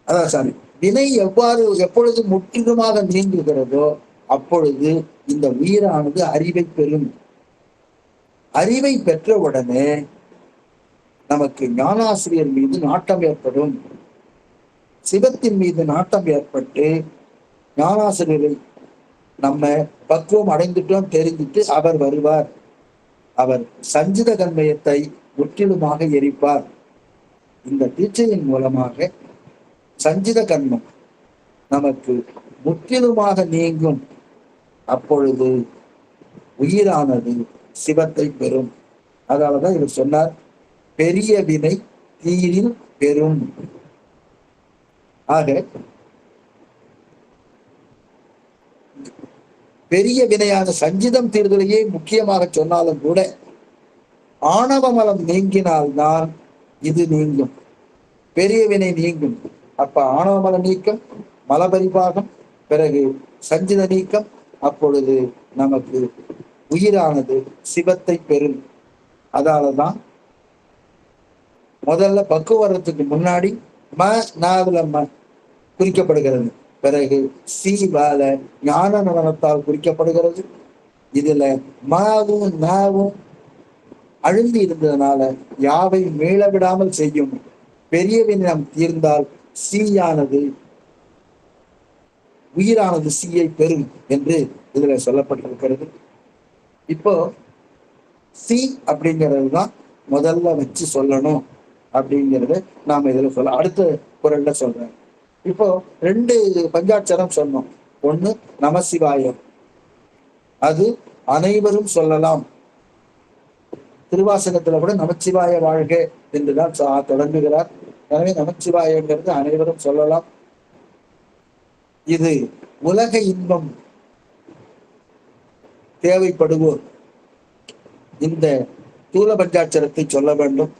அதான் சாமி, வினை எப்பொழுது முற்றிலுமாக நீங்குகிறதோ அப்பொழுது இந்த உயிரானது அறிவை பெறும். அறிவை பெற்றவுடனே நமக்கு ஞானாசிரியர் மீது நாட்டம் ஏற்படும். சிவத்தின் மீது நாட்டம் ஏற்பட்டு ஞானாசிரியரை நம்ம பக்குவம் அடைந்துட்டோம் தெரிஞ்சிட்டு அவர் வருவார். அவர் சஞ்சித கண்மயத்தை முற்றிலுமாக எரிப்பார். இந்த தீட்சையின் மூலமாக சஞ்சித கர்மம் நமக்கு முற்றிலுமாக நீங்கும். அப்பொழுது உயிரானது சிவத்தை பெறும். அதனாலதான் இவர் சொன்னார், பெரிய வினை தீரில் பெறும். ஆக பெரிய வினையான சஞ்சிதம் தீர்தலையே முக்கியமாக சொன்னாலும் கூட ஆணவ மலம் நீங்கினால்தான் இது நீங்கும், பெரிய வினை நீங்கும். அப்ப ஆணவ மல நீக்கம், மலபரிபாகம், பிறகு சஞ்சித நீக்கம். அப்பொழுது நமக்கு உயிரானது சிவத்தை பெறும். அதனாலதான் முதல்ல பக்குவரத்துக்கு முன்னாடி நாவில குறிக்கப்படுகிறது, பிறகு வால ஞான நடனத்தால் குறிக்கப்படுகிறது. இதுல மாவும் நாவும் அழுந்தி இருந்ததுனால யாவை மீள விடாமல் செய்யும். பெரிய வினம் தீர்ந்தால் சீயானது உயிரானது சீயை பெறும் என்று இதுல சொல்லப்பட்டிருக்கிறது. இப்போ சி அப்படிங்கிறது தான் முதல்ல வச்சு சொல்லணும் அப்படிங்கிறத நாம இதுல சொல்ல அடுத்த குரல்ல சொல்றேன். இப்போ 2 பஞ்சாட்சரம் சொன்னோம். ஒண்ணு நமசிவாயம், அது அனைவரும் சொல்லலாம். திருவாசகத்துல கூட நமச்சிவாய வாழ்க என்றுதான் தொடங்குகிறார். எனவே நமச்சிவாயங்கிறது அனைவரும் சொல்லலாம். இது உலக இன்பம் தேவைப்படுவோர் இந்த தூல பஞ்சாட்சரத்தை சொல்ல வேண்டும்.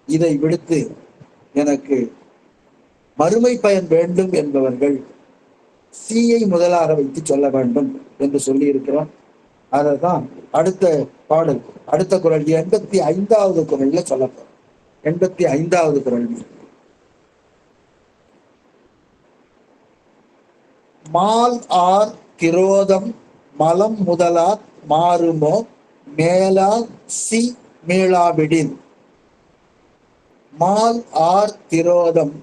இதை விடுத்து எனக்கு மறுமை பயன் வேண்டும் என்பவர்கள் சீயை முதலாக வைத்து சொல்ல வேண்டும் என்று சொல்லி இருக்கிறோம். அதைதான் அடுத்த பாடல், அடுத்த குரல் 85வது குரல்ல சொல்லப்போம். 85வது குரல், மால் ஆர் திரோதம் மலம் முதலார் மாறுமோ மேலா சி மீளாவிடின். மால் ஆர் திரோதம்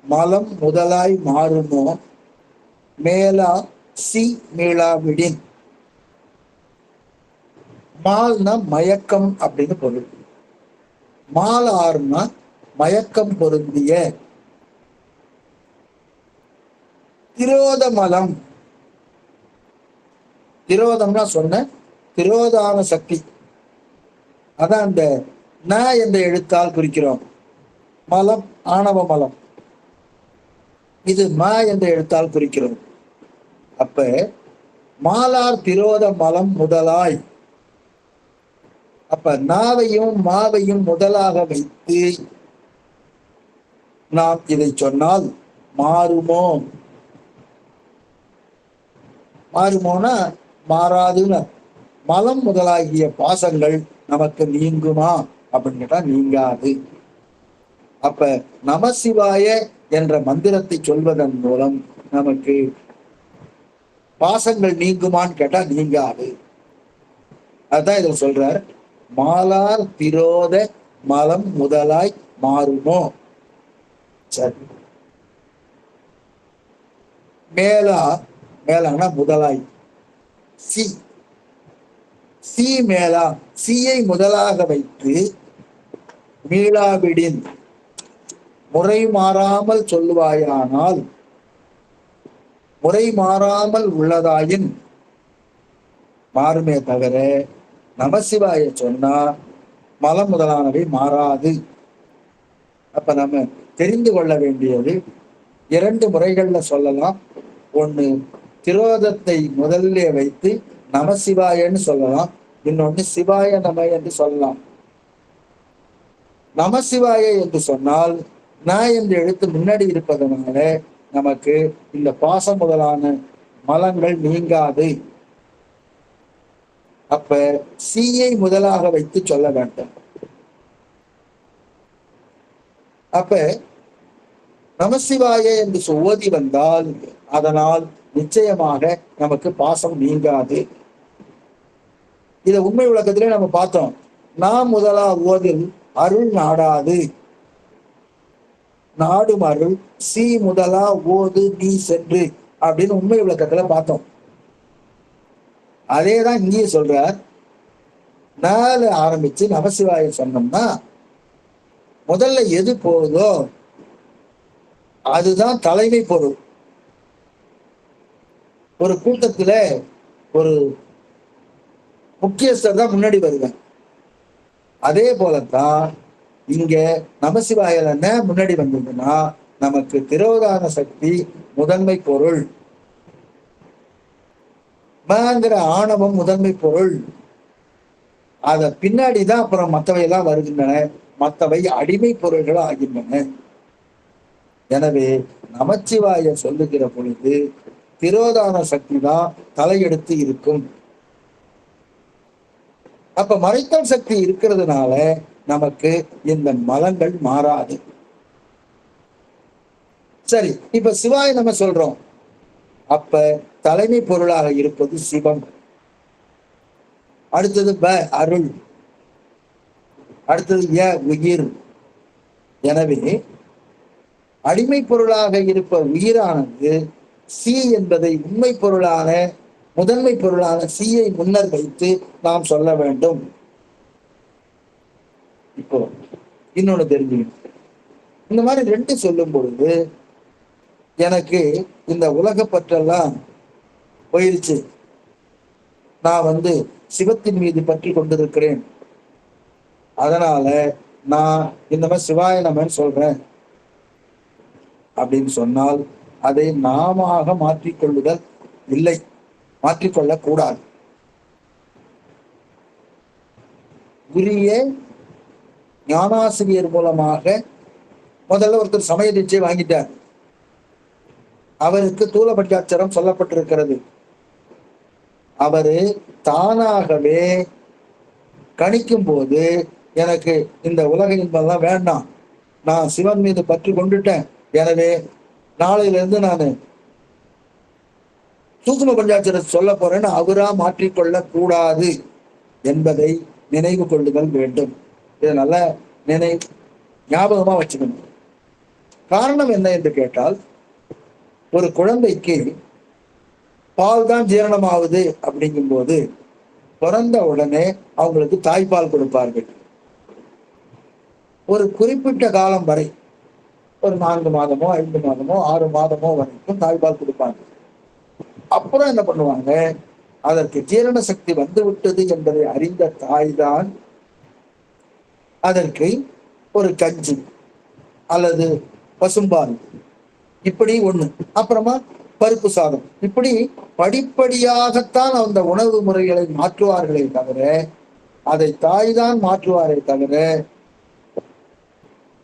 மலம் முதலாய் மாறுமோ மேலா சி மீளாவிடின். மால்னா மயக்கம் அப்படின்னு பொருள். மால் ஆறுனா மயக்கம் பொருந்திய. திரோத மலம், திரோதம்னா சொன்ன திரோதான சக்தி, அதான் அந்த ந என்ற எழுத்தால் குறிக்கிறோம். மலம் ஆணவ மலம், இது ம என்ற எழுத்தால் குறிக்கிறோம். அப்ப மாலார் திரோத மலம் முதலாய், அப்ப நாவையும் மாவையும் முதலாக வைத்து நாம் இதை சொன்னால் மாறுமோ, மாறுமோனா மாறாதுன்னு. மலம் முதலாகிய பாசங்கள் நமக்கு நீங்குமா அப்படின்னு கேட்டா நீங்காது. அப்ப நமசிவாய என்ற மந்திரத்தை சொல்வதன் மூலம் நமக்கு பாசங்கள் நீங்குமான்னு கேட்டா நீங்காது. அதான் இதில் சொல்றார், மாலார் திரோத மலம் முதலாய் மாறுமோ. சரி, மேலா, மேலானா முதலாய். சி, சி மேலா, சியை முதலாக வைத்து மீளாவிடின் முறை மாறாமல் சொல்லுவாயானால், முறை மாறாமல் உள்ளதாயின் மாறுமே தவிர நமசிவாய சொன்னா மலம் முதலானவை மாறாது. அப்ப நம்ம தெரிந்து கொள்ள வேண்டியது 2 முறைகள்ல சொல்லலாம். ஒண்ணு திரோதத்தை முதல்ல வைத்து நமசிவாயன்னு சொல்லலாம், இன்னொன்னு சிவாய நம என்று சொல்லலாம். நமசிவாய என்று சொன்னால் ந என்ற எழுத்து முன்னாடி இருப்பதனால நமக்கு இந்த பாசம் முதலான மலங்கள் நீங்காது. அப்ப சீயை முதலாக வைத்து சொல்ல வேண்டும். அப்ப நமசிவாய என்று ஓதி வந்தால் அதனால் நிச்சயமாக நமக்கு பாசம் நீங்காது. இத உண்மை விளக்கத்திலே நம்ம பார்த்தோம். நாம் முதலா ஓதில் அருள் நாடாது, நாடும் அருள் சி முதலா ஓது நீ சென்று அப்படின்னு உண்மை விளக்கத்துல பார்த்தோம். அதேதான் இங்கேயே சொல்றார். நால ஆரம்பிச்சு நமசிவாய சொன்னோம்னா முதல்ல எது போகுதோ அதுதான் தலைமை பொருள். ஒரு கூட்டத்துல ஒரு முக்கியஸ்தர் தான் முன்னாடி வருவேன். அதே போலத்தான் இங்க நமசிவாயில என்ன முன்னாடி வந்ததுன்னா நமக்கு திரோதான சக்தி முதன்மை பொருள், மங்கிற ஆணவம் முதன்மை பொருள். அத பின்னாடிதான் அப்புறம் மற்றவையெல்லாம் வருகின்றன, மற்றவை அடிமை பொருள்கள் ஆகின்றன. எனவே நமச்சிவாய சொல்லுகிற பொழுது திரோதான சக்தி தான் தலையெடுத்து இருக்கும். அப்ப மறைத்தல் சக்தி இருக்கிறதுனால நமக்கு இந்த மலங்கள் மாறாது. சரி, இப்ப சிவாய நம்ம சொல்றோம். அப்ப தலைமை பொருளாக இருப்பது சிவம். அடுத்தது ப அருள், அடுத்தது ய உயிர். எனவே அடிமை பொருளாக இருப்ப உயிரானது சி என்பதை உண்மை பொருளான முதன்மை பொருளான சியை முன்னர் வைத்து நாம் சொல்ல வேண்டும். இப்போ இன்னொன்னு தெரிஞ்சுக்கணும். இந்த மாதிரி 2 சொல்லும் பொழுது எனக்கு இந்த உலகப்பற்றெல்லாம் போயிருச்சு, நான் சிவத்தின் மீது பற்றி கொண்டிருக்கிறேன், அதனால நான் இந்த மாதிரி சிவாய நமன்னு சொல்றேன் அப்படின்னு சொன்னால் அதை நாம மாற்றிக்கொள்ளுதல் இல்லை, மாற்றிக்கொள்ள கூடாது. உரிய ஞானாசிரியர் மூலமாக முதல்ல ஒருத்தர் சமய தீட்சை வாங்கிட்டார். அவருக்கு தூல பஞ்சாட்சரம் சொல்லப்பட்டிருக்கிறது. அவரு தானாகவே கணிக்கும் போது எனக்கு இந்த உலக இன்பம்லாம் வேண்டாம், நான் சிவன் மீது பற்று கொண்டுட்டேன், எனவே நாளையிலிருந்து நான் சூக்கும பஞ்சாட்சரத்தை சொல்ல போறேன்னு அவரா மாற்றிக்கொள்ள கூடாது என்பதை நினைவு கொள்ளுதல் வேண்டும். இதை நல்ல ஞாபகமா வச்சுக்கணும். காரணம் என்ன என்று கேட்டால், ஒரு குழந்தைக்கு பால் தான் ஜீரணமாகுது அப்படிங்கும் போது பிறந்த உடனே அவங்களுக்கு தாய்ப்பால் கொடுப்பார்கள். ஒரு குறிப்பிட்ட காலம் வரை, ஒரு 4 மாதமோ 5 மாதமோ 6 மாதமோ வரைக்கும் தாய்ப்பால் கொடுப்பாங்க. அப்புறம் என்ன பண்ணுவாங்க, அதற்கு ஜீரண சக்தி வந்து விட்டது என்பதை அறிந்த தாய்தான் அதற்கு ஒரு கஞ்சி அல்லது பசும்பால் இப்படி ஒண்ணு, அப்புறமா பருப்பு சாதம், இப்படி படிப்படியாகத்தான் அந்த உணவு முறைகளை மாற்றுவார்களே தவிர, அதை தாய் தான் மாற்றுவாரே தவிர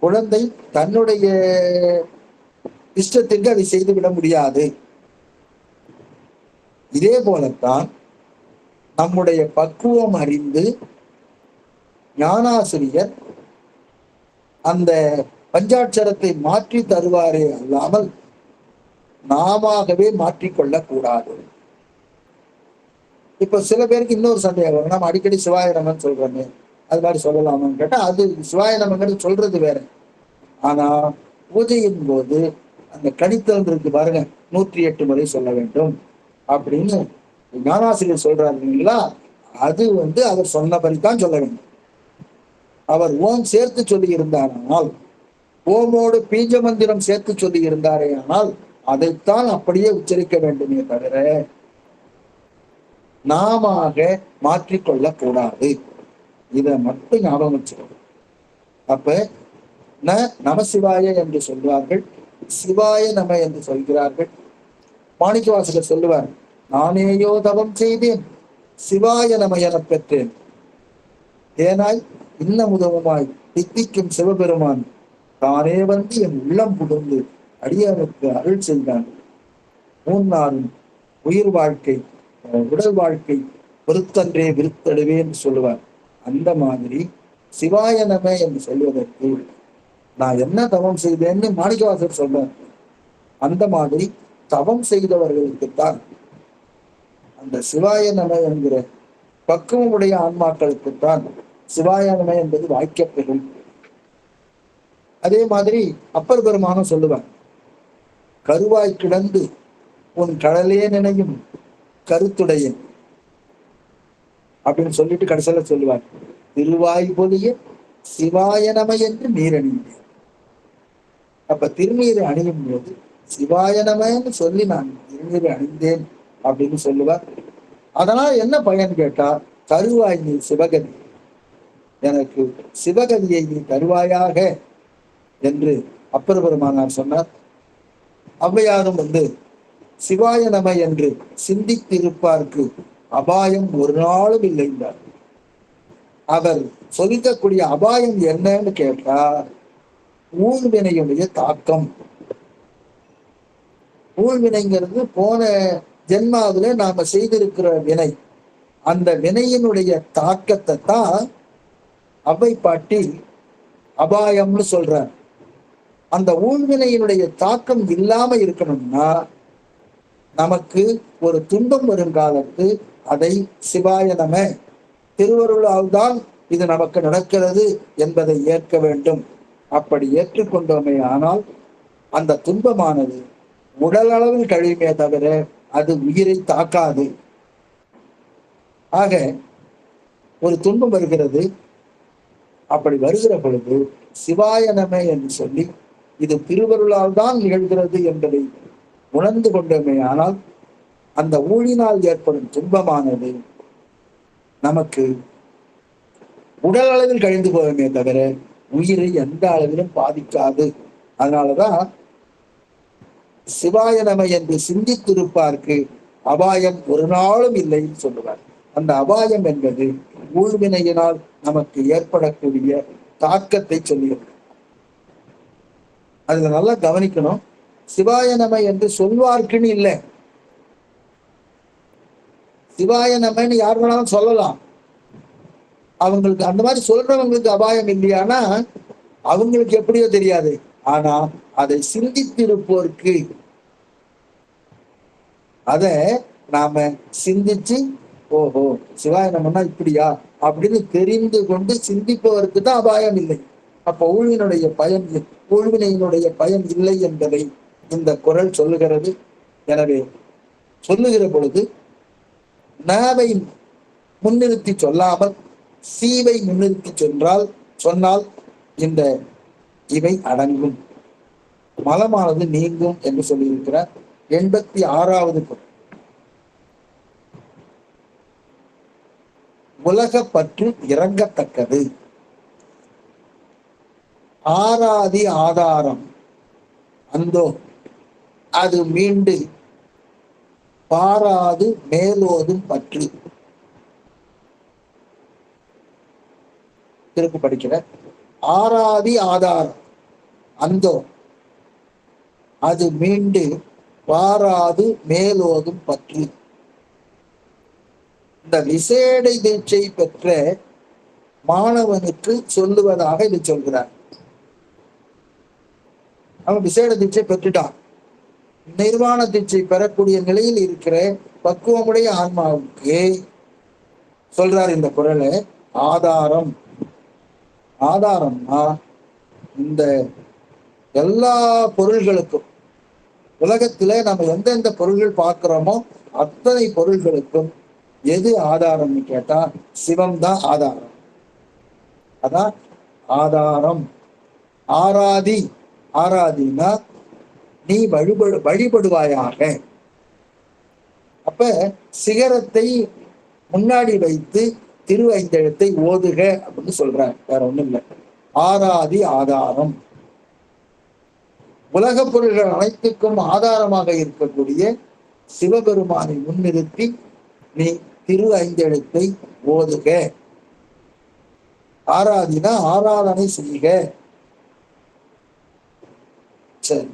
குழந்தை தன்னுடைய இஷ்டத்திற்கு அதை செய்துவிட முடியாது. இதே போலத்தான் நம்முடைய பக்குவம் அறிந்து ஞானாசிரியர் அந்த பஞ்சாட்சரத்தை மாற்றி தருவாரே அல்லாமல் நாமவே மாற்றிக்கொள்ள கூடாது. இப்ப சில பேருக்கு இன்னொரு சந்தேகம், நம்ம அடிக்கடி சிவாய நமன்னு சொல்றோமே, அது மாதிரி சொல்லலாமான்னு கேட்டா, அது சிவாய நமங்கிறது சொல்றது வேற. ஆனா பூஜையின் போது அந்த கணித்தல் இருக்கு பாருங்க, 108 முறை சொல்ல வேண்டும் அப்படின்னு ஞானாசிரியர் சொல்றாரு இல்லைங்களா. அது அவர் சொன்னபடித்தான் சொல்ல வேண்டும். அவர் ஓம் சேர்த்து சொல்லி இருந்தாரானால், ஓமோடு பீஜ மந்திரம் சேர்த்து சொல்லி இருந்தாரே ஆனால் அதைத்தான் அப்படியே உச்சரிக்க வேண்டுமே தவிர நாம மாற்றிக்கொள்ள கூடாது. இதை மட்டும் ஞாபகம் வச்சுக்கணும். அப்ப நமசிவாய என்று சொல்வார்கள், சிவாய நம என்று சொல்கிறார்கள். மாணிக்கவாசகர் சொல்லுவார், நானேயோ தவம் செய்தேன் சிவாய நம என பெற்றேன், ஏனாய் இன்னமுதவுமாய் தித்திக்கும் சிவபெருமான் தானே என் உள்ளம் புகுந்து அடியவனுக்கு அருள் செய்தான். 3 நாளும் உயிர் வாழ்க்கை உடல் வாழ்க்கை பொறுத்தன்றே விருத்தடுவேன்னு சொல்லுவார். அந்த மாதிரி சிவாய நம என்று சொல்வதற்கு நான் என்ன தவம் செய்தேன்னு மாணிக்கவாசகர் சொல்றார். அந்த மாதிரி தவம் செய்தவர்களுக்குத்தான் அந்த சிவாய நம என்கிற பக்குவமுடைய ஆன்மாக்களுக்குத்தான் சிவாய நம என்பது வாய்க்கப்பெறும். அதே மாதிரி அப்பர் பெருமானும் சொல்லுவார், கருவாய் கிடந்து உன் கடலே நினையும் கருத்துடைய அப்படின்னு சொல்லிட்டு கடைசியில சொல்லுவார், திருவாய் பொலிய சிவாய நம என்று நீரணிந்தேன். அப்ப திருநீர் அணியும் போது சிவாய நமன்னு சொல்லி நான் திருநீர் அணிந்தேன் அப்படின்னு சொல்லுவார். அதனால என்ன பயன் கேட்டா, தருவாய் நீ சிவகதி, எனக்கு சிவகதியை நீ தருவாயாக என்று அப்பர் பெருமானார் சொன்னார். ஔவையாரும் சிவாய நம என்று சிந்தித்திருப்பார்க்கு அபாயம் ஒரு நாளும் இல்லை என்றார். அவர் சொல்லிக்கக்கூடிய அபாயம் என்னன்னு கேட்டா, ஊழ்வினையுடைய தாக்கம். ஊழ்வினைங்கிறது போன ஜென்மாவில நாம செய்திருக்கிற வினை, அந்த வினையினுடைய தாக்கத்தை தான் அவ்வை பாட்டி அபாயம்னு சொல்றார். அந்த ஊழ்வினையினுடைய தாக்கம் இல்லாம இருக்கணும்னா நமக்கு ஒரு துன்பம் வரும் காலத்து அதை சிவாய நம திருவருளால் தான் இது நமக்கு நடக்கிறது என்பதை ஏற்க வேண்டும். அப்படி ஏற்றுக்கொண்டோமே ஆனால் அந்த துன்பமானது உடல் அளவில் கழியுமே தவிர அது உயிரை தாக்காது. ஆக ஒரு துன்பம் வருகிறது, அப்படி வருகிற பொழுது சிவாய நம என்று சொல்லி இது திருவருளால் தான் நிகழ்கிறது என்பதை உணர்ந்து கொண்டோமே ஆனால் அந்த ஊழினால் ஏற்படும் துன்பமானது நமக்கு உடல் அளவில் கழிந்து போகுமே தவிர உயிரை எந்த அளவிலும் பாதிக்காது. அதனாலதான் சிவாய நம என்று சிந்தித்திருப்பார்க்கு அபாயம் ஒரு நாளும் இல்லைன்னு சொல்லுவார். அந்த அபாயம் என்பது ஊழ்வினையினால் நமக்கு ஏற்படக்கூடிய தாக்கத்தை சொல்லுகிறது. அதுல நல்லா கவனிக்கணும். சிவாய நம என்று சொல்வார்க்குன்னு இல்லை, சிவாய நமன்னு யார் வேணாலும் சொல்லலாம். அவங்களுக்கு அந்த மாதிரி சொல்றவங்களுக்கு அபாயம் இல்லையானா அவங்களுக்கு எப்படியோ தெரியாது. ஆனா அதை சிந்தித்திருப்போருக்கு, அத நாம சிந்திச்சு ஓஹோ சிவாய நமன்னா இப்படியா அப்படின்னு தெரிந்து கொண்டு சிந்திப்பவருக்கு தான் அபாயம் இல்லை. அப்ப ஊழ்வினுடைய பயன், ஊழ்வினையினுடைய பயன் இல்லை என்பதை இந்த குறள் சொல்லுகிறது. எனவே சொல்லுகிற பொழுது நாவை முன்னிறுத்தி சொல்லாமல் சீவை முன்னிறுத்தி சொன்னால் இந்த இவை அடங்கும், மலமானது நீங்கும் என்று சொல்லியிருக்கிறார். 86வது குறள். உலக பற்று இறங்கத்தக்கது, ஆராதி ஆதாரம் அந்தோ அது மீண்டு பாராது மேலோதும் பற்று. திருப்பி படிக்கிற, ஆராதி ஆதாரம் அந்தோ அது மீண்டு பாராது மேலோதும் பற்று. இந்த விசேட தீட்சை பெற்ற மாணவனுக்கு சொல்லுவதாக இது சொல்கிறார். அவன் விசேட தீட்சை பெற்றுட்டான், நிர்வாண தீட்சை பெறக்கூடிய நிலையில் இருக்கிற பக்குவமுடைய ஆன்மாவுக்கு சொல்றார் இந்த குறளை. ஆதாரம், ஆதாரம்னா இந்த எல்லா பொருள்களுக்கும் உலகத்துல நம்ம எந்தெந்த பொருள்கள் பார்க்கிறோமோ அத்தனை பொருள்களுக்கும் எது ஆதாரம்னு கேட்டா சிவம் தான் ஆதாரம். அதான் ஆதாரம். ஆராதி, ஆராதினா நீ வழிபடுவாயாக. அப்ப சிகரத்தை முன்னாடி வைத்து திருவைந்தெழுத்தை ஓதுக அப்படின்னு சொல்றார். வேற ஒண்ணும் இல்லை. ஆராதி ஆதாரம். உலக பொருள்கள் அனைத்துக்கும் ஆதாரமாக இருக்கக்கூடிய சிவபெருமானை முன்னிறுத்தி நீ திரு ஐந்தெழுத்தை ஓதுக. ஆராதினா ஆராதனை செய்க. சரி,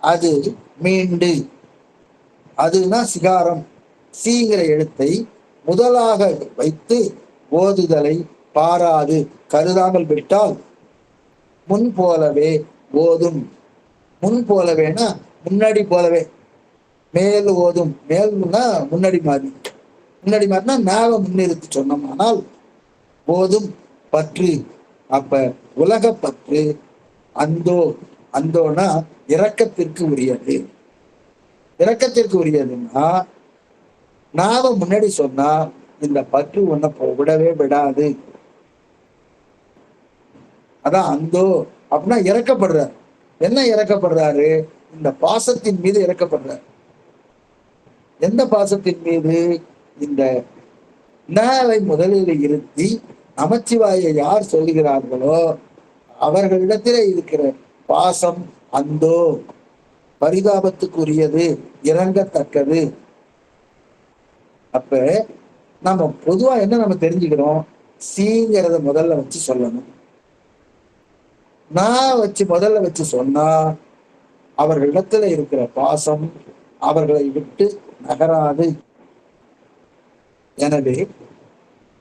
அது மீண்டு, அதுனா சிகாரம், சீங்கிற எழுத்தை முதலாக வைத்து ஓதுதலை பாராது கருதாமல் விட்டால் முன் போலவே ஓதும். முன் போலவேனா முன்னாடி போலவே. மேல் ஓதும், மேல்னா முன்னாடி மாறி, முன்னாடி மாறினா மேல முன்னிறுத்தி சொன்னோம். ஆனால் ஓதும் பற்று. அப்ப உலக பற்று அந்தோ, அந்தோனா இரக்கத்திற்கு உரியது. இரக்கத்திற்கு உரியதுன்னா நாம முன்னாடி சொன்னா இந்த பற்று உன்னை விடவே விடாது. அதான் அந்தோ அப்படின்னா இறக்கப்படுறார். என்ன இறக்கப்படுறாரு? இந்த பாசத்தின் மீது இறக்கப்படுறார். எந்த பாசத்தின் மீது? இந்த நாவை முதலில் இருத்தி நமச்சிவாயை யார் சொல்லுகிறார்களோ அவர்களிடத்திலே இருக்கிற பாசம் அந்தோ பரிதாபத்துக்குரியது, இறங்கத்தக்கது. அப்ப நம்ம பொதுவா என்ன நம்ம தெரிஞ்சுக்கிறோம்? சீங்கிறத முதல்ல வச்சு சொல்லணும். நான் வச்சு முதல்ல வச்சு சொன்னா அவர்களிடத்துல இருக்கிற பாசம் அவர்களை விட்டு நகராது. எனவே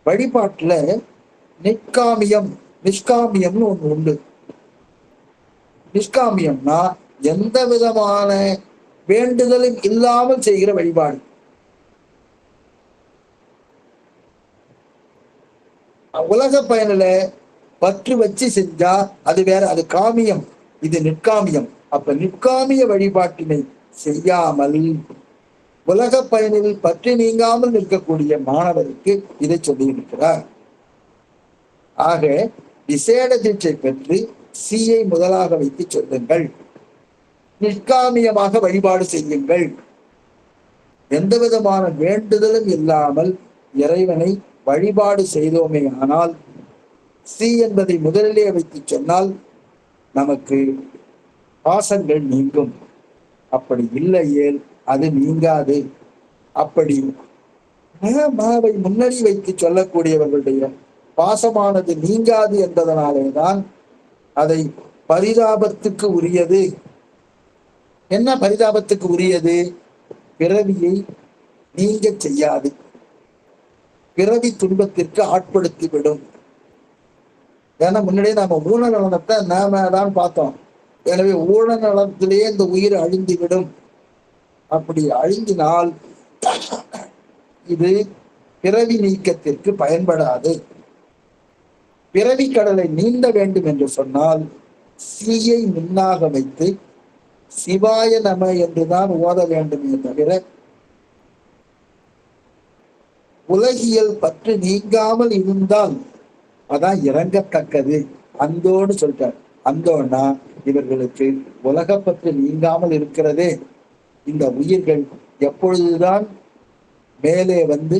வழிபாட்டுல நிஷ்காமியம், நிஷ்காமியம்னு ஒண்ணு உண்டு. நிஷ்காமியம்னா எந்த விதமான வேண்டுதலும் இல்லாமல் செய்கிற வழிபாடு. உலக பயனில பற்று வச்சு செஞ்சா அது வேற, அது காமியம். இது நிற்காமியம். அப்ப நிற்காமிய வழிபாட்டினை செய்யாமல் உலக பயனில் பற்றி நீங்காமல் நிற்கக்கூடிய மாணவருக்கு இதை சொல்லியிருக்கிறார். ஆக விசேட தீட்சை பெற்று சீயை முதலாக வைத்து சொல்லுங்கள். நிற்காமியமாக வழிபாடு செய்யுங்கள். எந்த விதமான வேண்டுதலும் இல்லாமல் இறைவனை வழிபாடு செய்தோமே ஆனால் சி என்பதை முதலிலே வைத்து சொன்னால் நமக்கு பாசங்கள் நீங்கும். அப்படி இல்லையேல் அது நீங்காது. அப்படி மாவை முன்னாடி வைத்து சொல்லக்கூடியவர்களுடைய பாசமானது நீங்காது என்பதனாலேதான் அதை பரிதாபத்துக்கு உரியது. என்ன பரிதாபத்துக்கு உரியது? பிறவியை நீங்க செய்யாது, பிறவி துன்பத்திற்கு ஆட்படுத்திவிடும். ஏன்னா முன்னாடியே நாம ஊழ நலனத்தை நாம தான் பார்த்தோம். எனவே ஊழ நலத்திலேயே இந்த உயிர் அழிந்துவிடும். அப்படி அழிந்தினால் இது பிறவி நீக்கத்திற்கு பயன்படாது. பிறவி கடலை நீந்த வேண்டும் என்று சொன்னால் சீயை முன்னாக வைத்து சிவாய நம என்றுதான் ஓத வேண்டுமே தவிர உலகியல் பற்று நீங்காமல் இருந்தால் அதான் இறங்கத்தக்கது. அந்தோன்னு சொல்லிட்டார். அந்தோன்னா இவர்களுக்கு உலகப்பற்று நீங்காமல் இருக்கிறதே. இந்த உயிர்கள் எப்பொழுதுதான் மேலே வந்து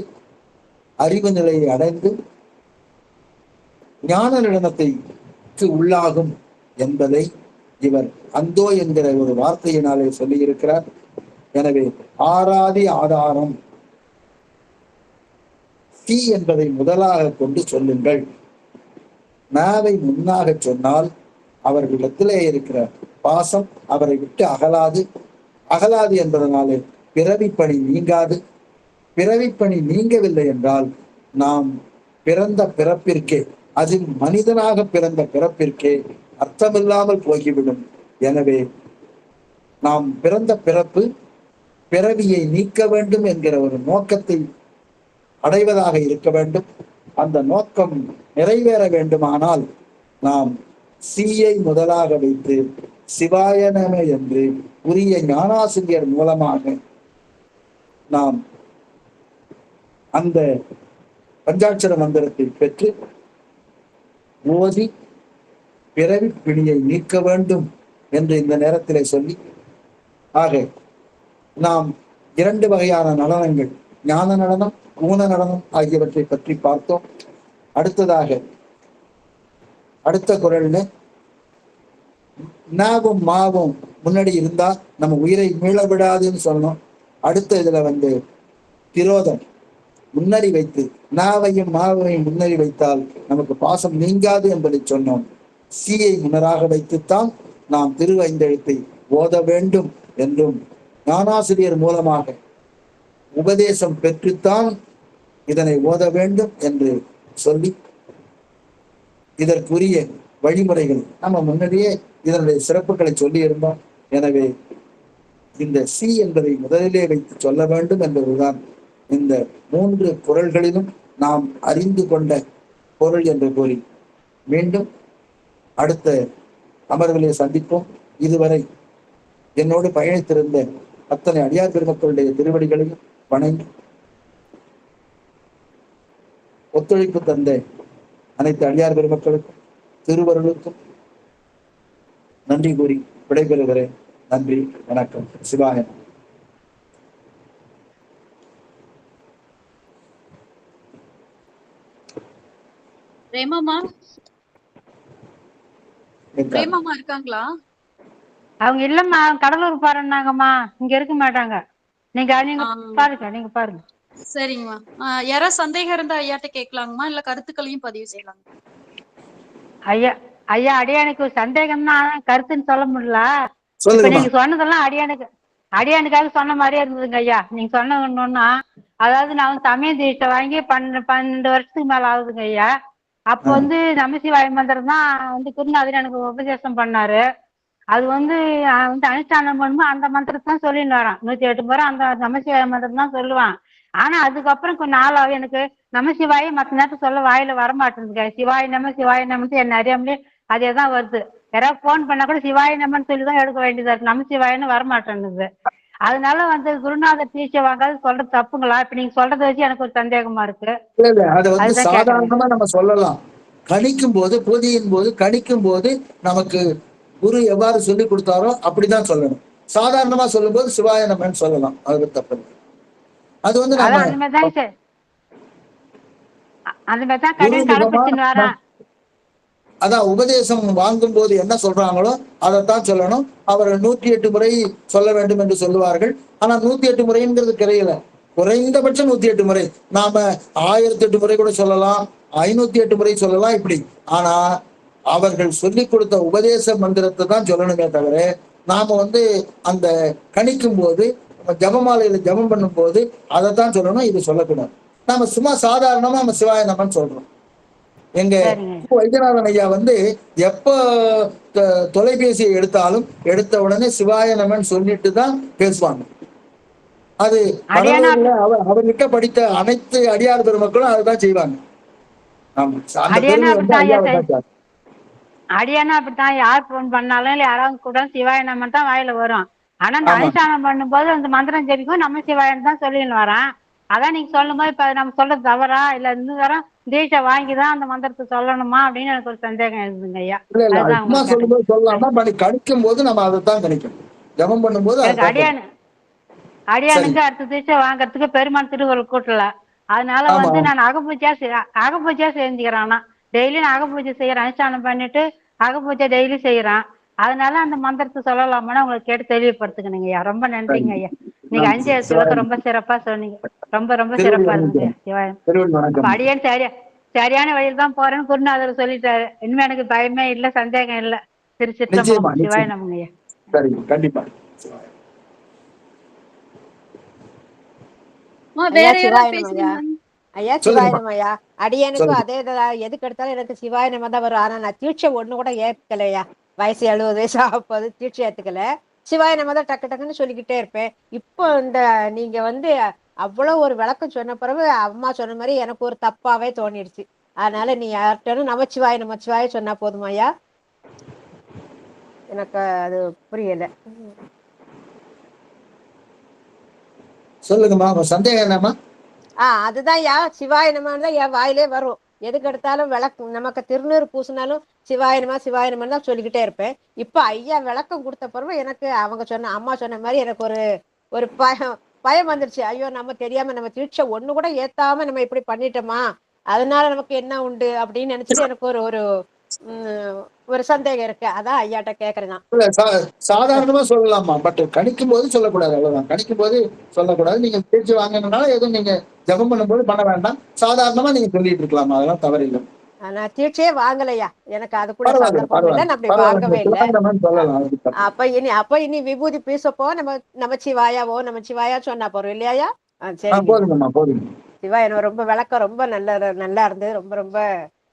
அறிவு நிலையை அடைந்து ஞான நடனத்தைக்கு உள்ளாகும் என்பதை இவர் அந்தோ என்கிற ஒரு வார்த்தையினாலே சொல்லி இருக்கிறார். எனவே ஆராதி ஆதாரம் சி என்பதை முதலாக கொண்டு சொல்லுங்கள். நாவை முன்னாக சொன்னால் அவர்களிடத்திலே இருக்கிற பாசம் அவரை விட்டு அகலாது. அகலாது என்பதனாலே பிறவிப்பணி நீங்காது. பிறவிப்பணி நீங்கவில்லை என்றால் நாம் பிறந்த பிறப்பிற்கே, அதில் மனிதனாக பிறந்த பிறப்பிற்கே அர்த்தமில்லாமல் போய்விடும். எனவே நாம் பிறந்த பிறப்பு பிறவியை நீக்க வேண்டும் என்கிற ஒரு நோக்கத்தை அடைவதாக இருக்க வேண்டும். அந்த நோக்கம் நிறைவேற வேண்டுமானால் நாம் சீயை முதலாக வைத்து சிவாய நம என்று உரிய ஞானாசிரியர் மூலமாக நாம் அந்த பஞ்சாட்சர மந்திரத்தை பெற்று ஓதி பிறவி பிணியை நீக்க வேண்டும் என்று இந்த நேரத்திலே சொல்லி, ஆக நாம் 2 வகையான நடனங்கள், ஞான நடனம், ஊன நடனம் ஆகியவற்றை பற்றி பார்த்தோம். அடுத்ததாக அடுத்த குறள்ல நாவும் மாவும் முன்னாடி இருந்தா நம்ம உயிரை மீள விடாதுன்னு சொன்னோம். அடுத்த இதுல திரோதம் முன்னறி வைத்து நாவையும் மாவையும் முன்னறி வைத்தால் நமக்கு பாசம் நீங்காது என்பதை சொன்னோம். சீயை முன்னராக வைத்துத்தான் நாம் திருவைந்தெழுத்தை ஓத வேண்டும் என்றும், ஞானாசிரியர் மூலமாக உபதேசம் பெற்றுத்தான் இதனை ஓத வேண்டும் என்று சொல்லி, இதற்குரிய வழிமுறைகள் நம்ம முன்னாடியே இதனுடைய சிறப்புகளை சொல்லி இருந்தோம். எனவே இந்த சி என்பதை முதலிலே வைத்து சொல்ல வேண்டும் என்பதுதான் இந்த 3 குறள்களிலும் நாம் அறிந்து கொண்ட பொருள் என்று கூறி மீண்டும் அடுத்த அமர்விலே சந்திப்போம். இதுவரை என்னோடு பயணித்திருந்த அத்தனை அடியார் பெருமக்களுடைய திருவடிகளையும் வணங்கி ஒத்துழைப்பு தந்த அனைத்து அடியார் பெருமக்களுக்கும் திருவருளுக்கும் நன்றி கூறி விடைபெறுகிறேன். நன்றி, வணக்கம். சிவாய. பிரேமாமா இருக்காங்களா? அவங்க இல்லம்மா, கடலூர் போறேன்னாங்கம்மா, இங்க இருக்க மாட்டாங்க. நீங்க பாருங்க. சரிங்கம்மா. யாராவது சந்தேகம் இருந்தா ஐயாட்ட கேட்கலாங்கம்மா, இல்ல கருத்துக்களையும் பதிவு செய்யலாம். ஐயா அடியானுக்கு சந்தேகம் தான், கருத்துன்னு சொல்ல முடியல. இப்ப நீங்க சொன்னதெல்லாம் அடியானுக்காக சொன்ன மாதிரியே இருந்ததுங்க ஐயா. நீங்க சொன்னோன்னா, அதாவது நான் சமய தீட்சை வாங்கி 12 வருஷத்துக்கு மேல ஆகுதுங்க ஐயா. அப்போ நமசிவாய மந்திரம் தான் குருநாதர் எனக்கு உபதேசம் பண்ணாரு. அது அனுஷ்டானம் பண்ணும்போது அந்த மந்திரத்தை தான் சொல்லின்னு வரான். 108 முறை அந்த நமசிவாய மந்திரம் தான் சொல்லுவான். ஆனா அதுக்கப்புறம் கொஞ்சம் நாளாவே எனக்கு நமசிவாய மற்ற நேரத்தை சொல்ல வாயில வரமாட்டேங்குதுங்க. சிவாய நமத்து என்ன அறியாமலே அதே தான் வருது. யாராவது போன் பண்ணா கூட சிவாய நமன்னு சொல்லிதான் எடுக்க வேண்டியதா இருக்கு. நமசிவாயன்னு வரமாட்டேங்குது. அதனால குருநாதர் தீட்சை வாங்காது சொல்றது தப்புங்களா? இப்ப நீங்க சொல்றதை வச்சு எனக்கு ஒரு சந்தேகமா இருக்கு. சாதாரணமா நம்ம சொல்லலாம். கணிக்கும் போது, பூஜையின் போது கணிக்கும் போது நமக்கு குரு எவ்வாறு சொல்லி கொடுத்தாரோ அப்படிதான் சொல்லணும். சாதாரணமா சொல்லும் போது சிவாய நமன்னு சொல்லலாம். அது தப்பு. அது அதான் உபதேசம் வாங்கும் போது என்ன சொல்றாங்களோ அதைத்தான் சொல்லணும். அவர் 108 முறை சொல்ல வேண்டும் என்று சொல்லுவார்கள். ஆனா 108 முறைங்கிறது கிடையல. குறைந்தபட்சம் 108 முறை. நாம 1008 முறை கூட சொல்லலாம், 508 முறை சொல்லலாம், இப்படி. ஆனா அவர்கள் சொல்லி கொடுத்த உபதேச மந்திரத்தை தான் சொல்லணுமே தவிர, நாம அந்த கணிக்கும் போது, ஜபமாலையில ஜபம் பண்ணும் போது அதைத்தான் சொல்லணும், இது சொல்லக்கூடாது. நாம சும்மா சாதாரணமா நம்ம சிவாய நமன் சொல்றோம். எங்க வைத்தியநாதன் ஐயா எப்ப தொலைபேசியை எடுத்த உடனே சிவாய நமன் சொல்லிட்டு தான் பேசுவாங்க. அது அவர்கிட்ட படித்த அனைத்து அடியார் பெருமக்களும் அதுதான் செய்வாங்க. அடியானா அப்படித்தான், யார் போன் பண்ணாலும் இல்ல யாராவது கூட சிவாய நமன் தான் வாயில வரும். ஆனா அந்த அனுஷ்டானம் பண்ணும் போது அந்த மந்திரம் ஜெபிக்கும் நம்ம சிவாயன் தான் சொல்லின்னு வரான். அதான் நீங்க சொல்லும் போது இப்ப நம்ம சொல்றது தவறா இல்ல இந்த தரம் தீட்சை வாங்கிதான் அந்த மந்திரத்தை சொல்லணுமா அப்படின்னு எனக்கு ஒரு சந்தேகம் இருந்துங்க ஐயா. கணிக்கும் போது நம்ம அதைத்தான் கணிக்கும். ஜபம் பண்ணும்போது அடியானுக்கு அடுத்த தீட்சை வாங்கறதுக்கு பெருமாள் திருவள்ளுவர் கூட்டல. அதனால நான் அகப்பூஜையா செஞ்சுக்கிறேன். டெய்லி நான் அகப்பூஜை செய்யறேன். அனுஷ்டானம் பண்ணிட்டு அகப்பூஜை டெய்லி செய்யறான். அதனால அந்த மந்திரத்தை சொல்லலாமான்னு உங்களுக்கு கேட்டு தெளிவுபடுத்துக்கணுங்க ஐயா. ரொம்ப நன்றிங்க ஐயா. நீங்க 5 எழுத்து ரொம்ப சிறப்பா சொன்னீங்க. ரொம்ப ரொம்ப சிறப்பா இருந்துங்க. அடியான் சரியான வழியில் தான் போறேன்னு குருநாதர் சொல்லிட்டாரு. இனிமே எனக்கு பயமே இல்ல, சந்தேகம் இல்ல. திருச்சிற்றம்பலம். சிவாய நமங்க ஐயா. கண்டிப்பா. ஐயா சிவாய நம ஐயா. அடியனுக்கும் அதே எதுக்கு எடுத்தாலும் எனக்கு சிவாய நம தான் வரும். ஆனா நான் தீட்சை ஒண்ணு கூட ஏற்கலையா. வயசு 70 வயசு ஆகும்போது தீட்சை ஏத்துக்கல. சிவாய நம தான் டக்கு டக்குன்னு சொல்லிக்கிட்டே இருப்பேன். இப்போ நீங்க அவ்வளவு ஒரு விளக்கம் சொன்ன பிறகு அம்மா சொன்ன மாதிரி எனக்கு ஒரு தப்பாவே தோணிடுச்சு. அதனால நீ யார்கிட்ட நமச்சிவாய சொன்னா போதுமா ஐயா? எனக்கு அது புரியல. சொல்லுங்கம்மா, உங்க சந்தேகம் என்னம்மா? அதுதான் சிவாய நமன்னு தான் என் வாயிலே வரும். எதுக்கு எடுத்தாலும் விளக்கு நமக்கு திருநீர் பூசினாலும் சிவாயனமா சிவாயனமான்னு தான் சொல்லிக்கிட்டே இருப்பேன். இப்ப ஐயா விளக்கம் கொடுத்த பிறகு எனக்கு அவங்க சொன்ன அம்மா சொன்ன மாதிரி எனக்கு ஒரு ஒரு பயம் வந்துருச்சு. ஐயோ, நம்ம தெரியாம நம்ம தீட்சை ஒண்ணு கூட ஏத்தாம நம்ம இப்படி பண்ணிட்டோமா, அதனால நமக்கு என்ன உண்டு அப்படின்னு நினைச்சிட்டு எனக்கு ஒரு ஒரு ஒரு சந்தேகம் இருக்கு. அதான் ஐயாட்ட கேக்குறேன். இல்ல, சாதாரணமா சொல்லலாமா, பட் கணிக்கும் போது சொல்லக்கூடாது, அவ்வளவுதான். கணிக்கும் போது சொல்லக்கூடாது. நீங்க பேச்சு வாங்கினால எதுவும் நீங்க ஜபம் பண்ணும்போது பண்ண வேண்டாம். சாதாரணமா நீங்க சொல்லிட்டு இருக்கலாமா, அதெல்லாம் தவறில்லை. நான் தீட்சையே வாங்கலையா, எனக்கு அது கூட சந்தர்ப்பம் இல்லை, நான் அப்படி வாங்கவே இல்லை. அப்ப இனி விபூதி பூசப்போ நம்ம சிவாயாவோ நம்ம சிவாயா சொன்னா போறோம் இல்லையா? சரி, சிவா எனக்கு ரொம்ப விளக்கம் ரொம்ப நல்லா இருந்தது. ரொம்ப ரொம்ப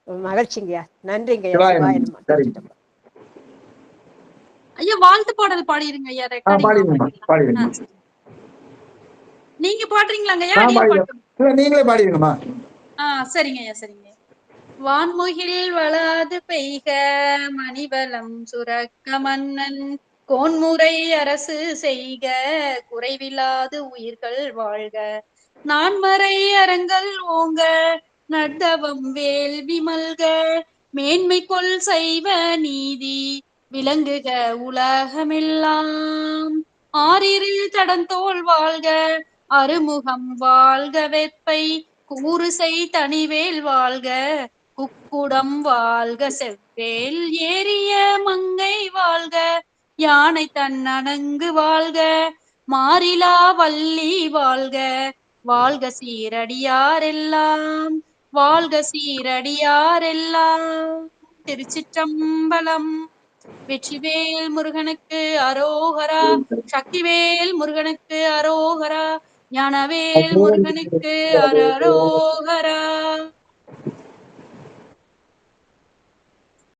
மகிழ்ச்சிங்கய்யா, நன்றிங்கய்யா. ஐயா வாழ்த்து பாடல் பாடிருங்க ஐயா. நீங்க பாடுறீங்களாங்கய்யா? நீங்களே பாடிடுங்கம்மா. சரிங்க ஐயா, சரிங்க. வான்முகில் வளாது பெய்க மணிவலம் சுரக்க மன்னன் கோன்முறை அரசு செய்க குறைவில்லாது உயிர்கள் வாழ்க நான்மறை அறங்கள் ஓங்க நட்டவம் வேள்வி மல்க மேன்மை கொள் செய்வ நீதி விளங்குக உலகமெல்லாம் ஆறிரு தடந்தோள் வாழ்க அருமுகம் வாழ்க வெப்பை கூறுசை தனிவேல் வாழ்க குக்குடம் வாழ்க செவ்வேல் ஏறிய மங்கை வாழ்க யானை தன்னணங்கு வாழ்க மாறிலா வள்ளி வாழ்க வாழ்க சீரடியாரெல்லாம் வாழ்க சீரடியாரெல்லாம். திருச்சிற்றம்பலம். வெற்றிவேல் முருகனுக்கு அரோகரா, சக்திவேல் முருகனுக்கு அரோகரா, ஞானவேல் முருகனுக்கு அரோகரா.